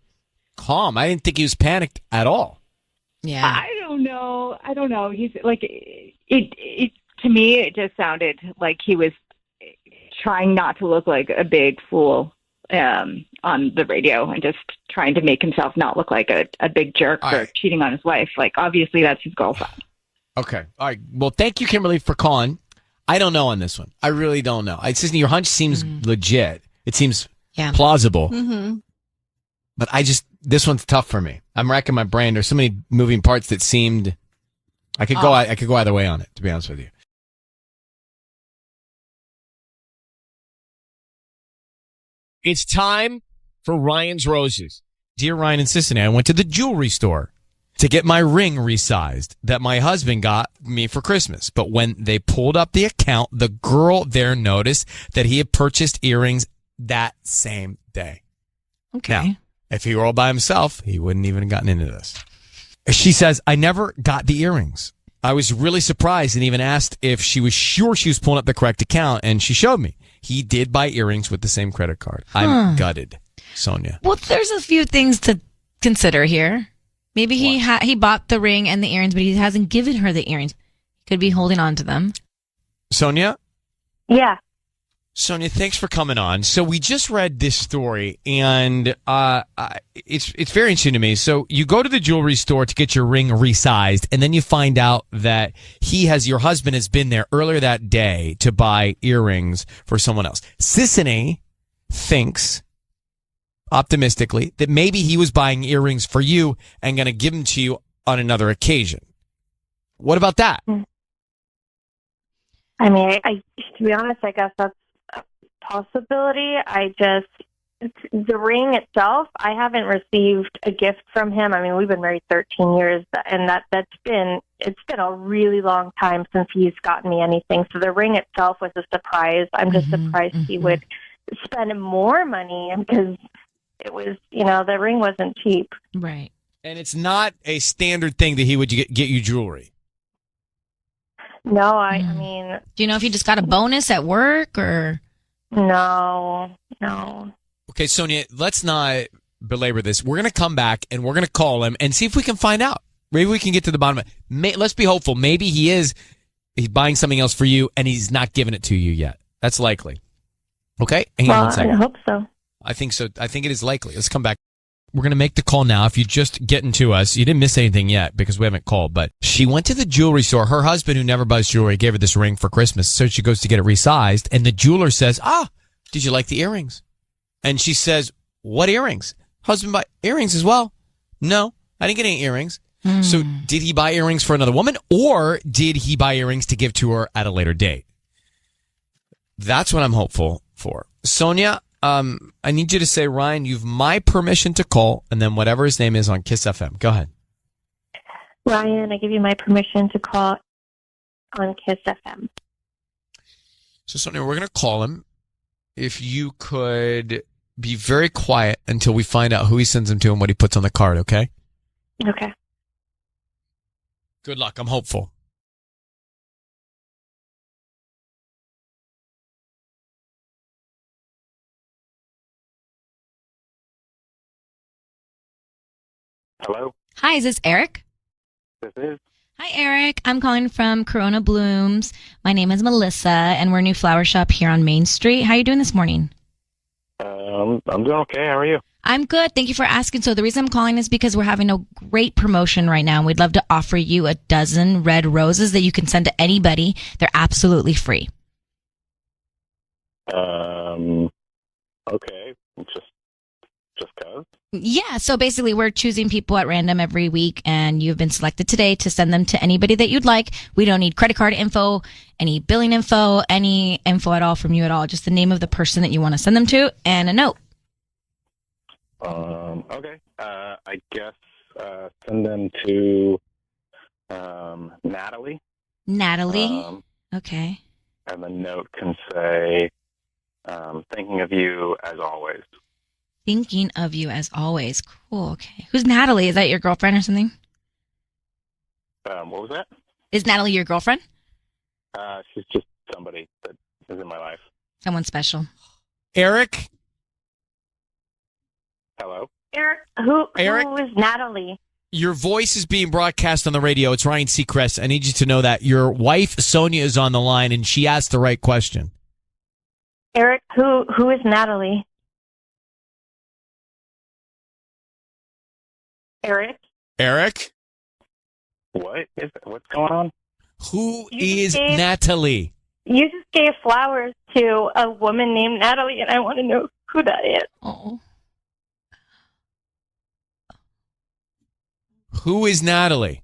calm. I didn't think he was panicked at all. Yeah, I don't know. He's like, it to me, it just sounded like he was trying not to look like a big fool on the radio and just trying to make himself not look like a big jerk for cheating on his wife. Like, obviously, that's his girlfriend. Okay. All right. Well, thank you, Kimberly, for calling. I don't know on this one. I really don't know. It's just your hunch seems legit. It seems plausible. Mm-hmm. But this one's tough for me. I'm racking my brain. There's so many moving parts that seemed I could go either way on it, to be honest with you. It's time for Ryan's Roses. Dear Ryan and Cincinnati, I went to the jewelry store to get my ring resized that my husband got me for Christmas. But when they pulled up the account, the girl there noticed that he had purchased earrings that same day. Okay. Now, if he were all by himself, he wouldn't even have gotten into this. She says, I never got the earrings. I was really surprised and even asked if she was sure she was pulling up the correct account, and she showed me. He did buy earrings with the same credit card. I'm gutted, Sonia. Well, there's a few things to consider here. Maybe he bought the ring and the earrings, but he hasn't given her the earrings. Could be holding on to them. Sonia? Yeah. Sonia, thanks for coming on. So we just read this story, and it's very interesting to me. So you go to the jewelry store to get your ring resized, and then you find out that your husband has been there earlier that day to buy earrings for someone else. Sissany thinks, optimistically, that maybe he was buying earrings for you and going to give them to you on another occasion. What about that? I mean, to be honest, I guess that's possibility. The ring itself, I haven't received a gift from him. I mean, we've been married 13 years, and it's been a really long time since he's gotten me anything. So the ring itself was a surprise. I'm just surprised he would spend more money because it was, the ring wasn't cheap. Right. And it's not a standard thing that he would get you jewelry. No, I mean... Do you know if he just got a bonus at work or... No. Okay, Sonia, let's not belabor this. We're going to come back and we're going to call him and see if we can find out. Maybe we can get to the bottom of it. Let's be hopeful. Maybe he's buying something else for you and he's not giving it to you yet. That's likely. Okay? Hang on one second. I hope so. I think so. I think it is likely. Let's come back. We're going to make the call now. If you just getting to us, you didn't miss anything yet because we haven't called, but she went to the jewelry store. Her husband, who never buys jewelry, gave her this ring for Christmas. So she goes to get it resized, and the jeweler says, did you like the earrings? And she says, what earrings? Husband buy earrings as well? No, I didn't get any earrings. So did he buy earrings for another woman, or did he buy earrings to give to her at a later date? That's what I'm hopeful for. Sonia, I need you to say, Ryan, you've my permission to call, and then whatever his name is on KIIS-FM. Go ahead. Ryan, I give you my permission to call on KIIS-FM. So, Sonia, we're going to call him. If you could be very quiet until we find out who he sends them to and what he puts on the card, okay? Okay. Good luck. I'm hopeful. Hello? Hi, is this Eric? This is. Hi, Eric. I'm calling from Corona Blooms. My name is Melissa, and we're a new flower shop here on Main Street. How are you doing this morning? I'm doing okay. How are you? I'm good. Thank you for asking. So the reason I'm calling is because we're having a great promotion right now. We'd love to offer you a dozen red roses that you can send to anybody. They're absolutely free. Okay. Just cause? Yeah, so basically we're choosing people at random every week, and you've been selected today to send them to anybody that you'd like. We don't need credit card info, any billing info, any info at all from you at all. Just the name of the person that you want to send them to and a note. Okay. I guess send them to Natalie. Natalie? Okay. And the note can say, Thinking of you as always. Thinking of you as always. Cool. Okay. Who's Natalie? Is that your girlfriend or something? What was that? Is Natalie your girlfriend? She's just somebody that is in my life. Someone special. Eric? Hello? Eric, who Eric? is Natalie? Your voice is being broadcast on the radio. It's Ryan Seacrest. I need you to know that your wife, Sonia, is on the line, and she asked the right question. Eric, who is Natalie? Eric? Eric? What's going on? Who is Natalie? You just gave flowers to a woman named Natalie, and I want to know who that is. Oh. Who is Natalie?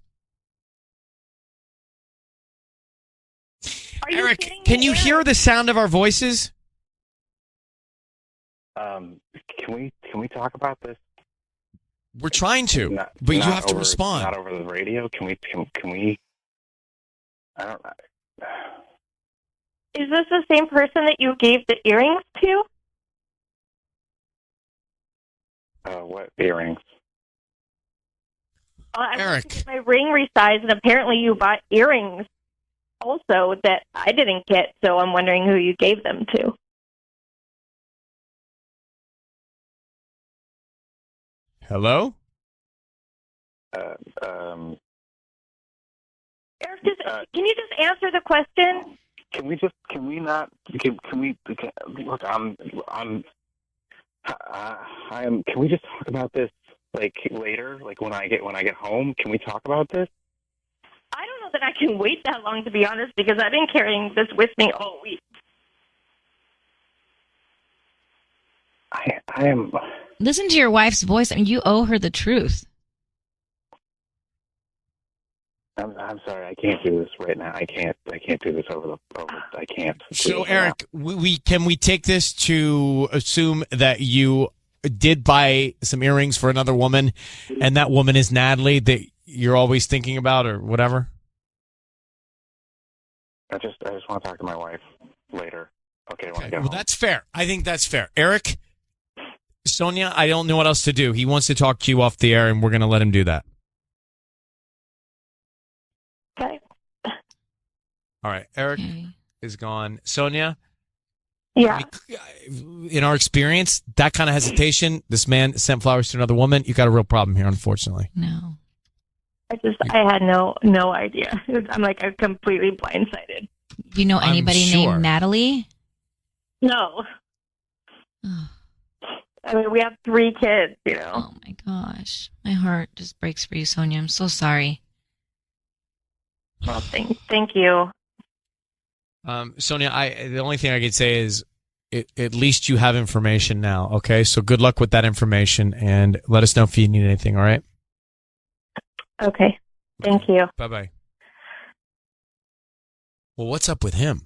Eric, can you hear the sound of our voices? Can we talk about this? We're trying to, but you have to respond. Not over the radio. Can we? I don't know. Is this the same person that you gave the earrings to? What earrings? Eric, my ring resized, and apparently you bought earrings also that I didn't get. So I'm wondering who you gave them to. Hello? Eric, can you just answer the question? Can we just talk about this later? When I get home, can we talk about this? I don't know that I can wait that long, to be honest, because I've been carrying this with me all week. I am. Listen to your wife's voice. I mean, you owe her the truth. I'm sorry. I can't do this right now. I can't do this over. I can't. So, Eric, can we take this to assume that you did buy some earrings for another woman, and that woman is Natalie that you're always thinking about, or whatever? I just want to talk to my wife later. Okay, when I get well, home. that's fair. I think that's fair. Eric, Sonia, I don't know what else to do. He wants to talk to you off the air, and we're going to let him do that. Okay. All right. Eric is gone. Sonia? Yeah. In our experience, that kind of hesitation, this man sent flowers to another woman, you got a real problem here, unfortunately. No. I had no idea. I'm I'm completely blindsided. Do you know anybody named Natalie? No. I mean, we have 3 kids, you know. Oh my gosh. My heart just breaks for you, Sonia. I'm so sorry. Well, thank you. Sonia, the only thing I could say is at least you have information now, okay? So good luck with that information, and let us know if you need anything, all right? Okay. Thank you. Bye-bye. Well, what's up with him?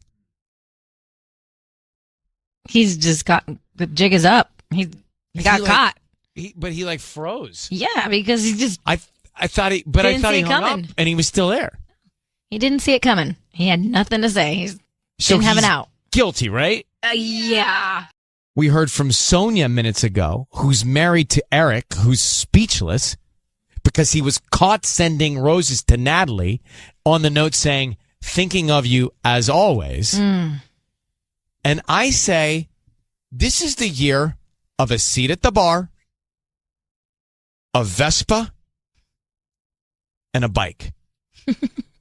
He's just the jig is up. He got caught. But he froze. Yeah, because he just... I thought he hung up, and he was still there. He didn't see it coming. He had nothing to say. He didn't have an out. Guilty, right? Yeah. We heard from Sonia minutes ago, who's married to Eric, who's speechless because he was caught sending roses to Natalie on the note saying, thinking of you as always. And I say, this is the year of a seat at the bar, a Vespa, and a bike.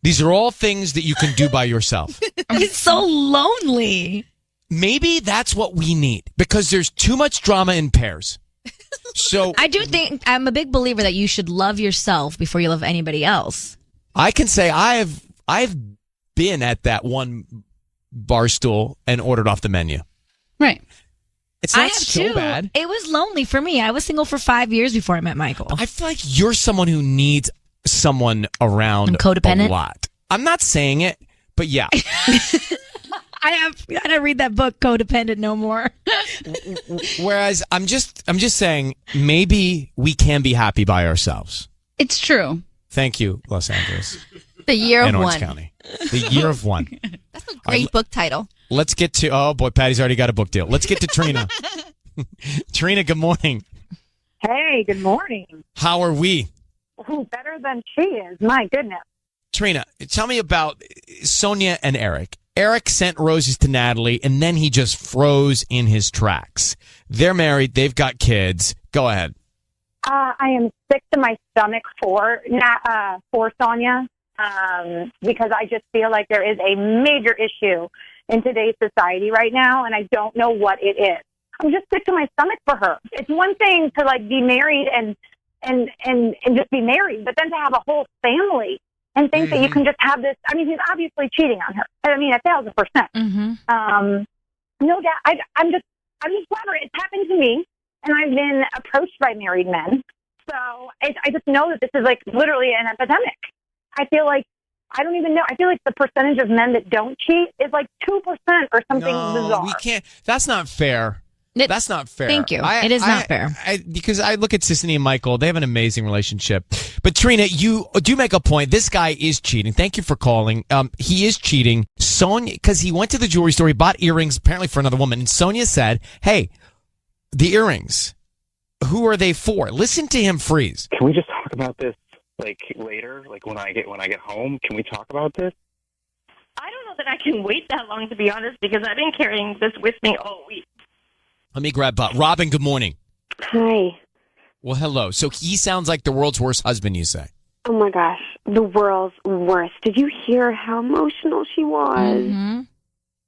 These are all things that you can do by yourself. He's so lonely. Maybe that's what we need, because there's too much drama in pairs. So I do think I'm a big believer that you should love yourself before you love anybody else. I can say I've been at that one bar stool and ordered off the menu. Right. It's not I have so too. bad. It was lonely for me. I was single for 5 years before I met Michael. I feel like you're someone who needs someone around I'm codependent? a lot. I'm not saying it, but yeah. I gotta read that book, Codependent No More. Whereas I'm just saying maybe we can be happy by ourselves. It's true. Thank you, Los Angeles. The year of and Orange one. County. The year of one. That's a great book title. Let's get to, oh boy, Patty's already got a book deal. Let's get to Trina. Trina, good morning. Hey, good morning. How are we? Better than she is. My goodness. Trina, tell me about Sonia and Eric. Eric sent roses to Natalie, and then he just froze in his tracks. They're married. They've got kids. Go ahead. I am sick to my stomach for Sonia because I just feel like there is a major issue in today's society right now, and I don't know what it is. I'm just sick to my stomach for her. It's one thing to like be married and just be married, but then to have a whole family and think that you can just have this. I mean, he's obviously cheating on her. I mean, 1,000%. No doubt. I'm just wondering. It's happened to me, and I've been approached by married men. So I just know that this is like literally an epidemic. I feel like I don't even know. I feel like the percentage of men that don't cheat is like 2% or something bizarre. We can't. That's not fair. That's not fair. Thank you. It is not fair. Because I look at Sissany and Michael. They have an amazing relationship. But Trina, you do make a point. This guy is cheating. Thank you for calling. He is cheating. Sonia, because he went to the jewelry store. He bought earrings apparently for another woman. And Sonia said, hey, the earrings, who are they for? Listen to him freeze. Can we just talk about this like later? Like when I get home, can we talk about this? I don't know that I can wait that long, to be honest, because I've been carrying this with me all week. Let me grab Robin, good morning. Hi. Well, hello. So he sounds like the world's worst husband, you say? Oh my gosh, the world's worst. Did you hear how emotional she was?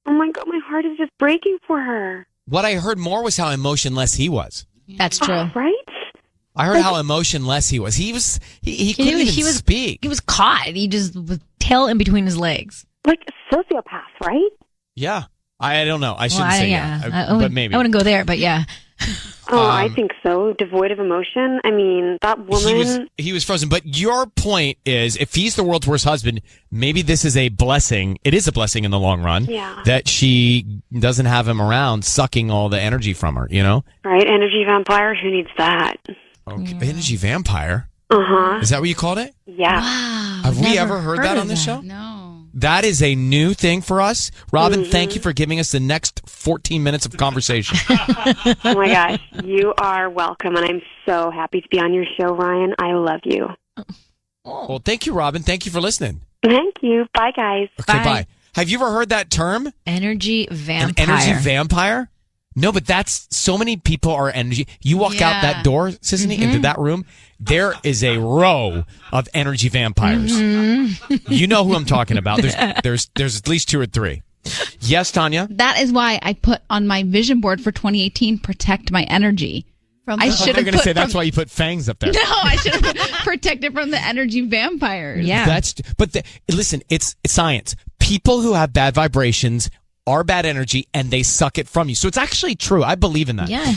Oh my God, my heart is just breaking for her. What I heard more was how emotionless he was. That's true. Right? I heard how emotionless he was. He couldn't even speak. He was caught. He just was tail in between his legs. Like a sociopath, right? Yeah. I don't know. I shouldn't say but maybe. I wouldn't go there, but yeah. Oh, I think so. Devoid of emotion. I mean, that woman. He was frozen. But your point is, if he's the world's worst husband, maybe this is a blessing. It is a blessing in the long run. Yeah. That she doesn't have him around, sucking all the energy from her, you know? Right. Energy vampire. Who needs that? Okay. Energy vampire? Uh-huh. Is that what you called it? Yeah. Wow. Have we ever heard that on this show? No. That is a new thing for us. Robin, thank you for giving us the next 14 minutes of conversation. Oh my gosh, you are welcome, and I'm so happy to be on your show, Ryan. I love you. Well, thank you, Robin. Thank you for listening. Thank you. Bye, guys. Okay, bye. Have you ever heard that term? Energy vampire. An energy vampire? No, but that's so many people are energy. You walk out that door, Sissany, into that room, there is a row of energy vampires. You know who I'm talking about. There's at least 2 or 3. Yes, Tanya? That is why I put on my vision board for 2018, protect my energy. I should have going to say that's why you put fangs up there. No, I should have protected from the energy vampires. Yeah. Listen, it's science. People who have bad vibrations are bad energy and they suck it from you. So it's actually true. I believe in that. Yeah.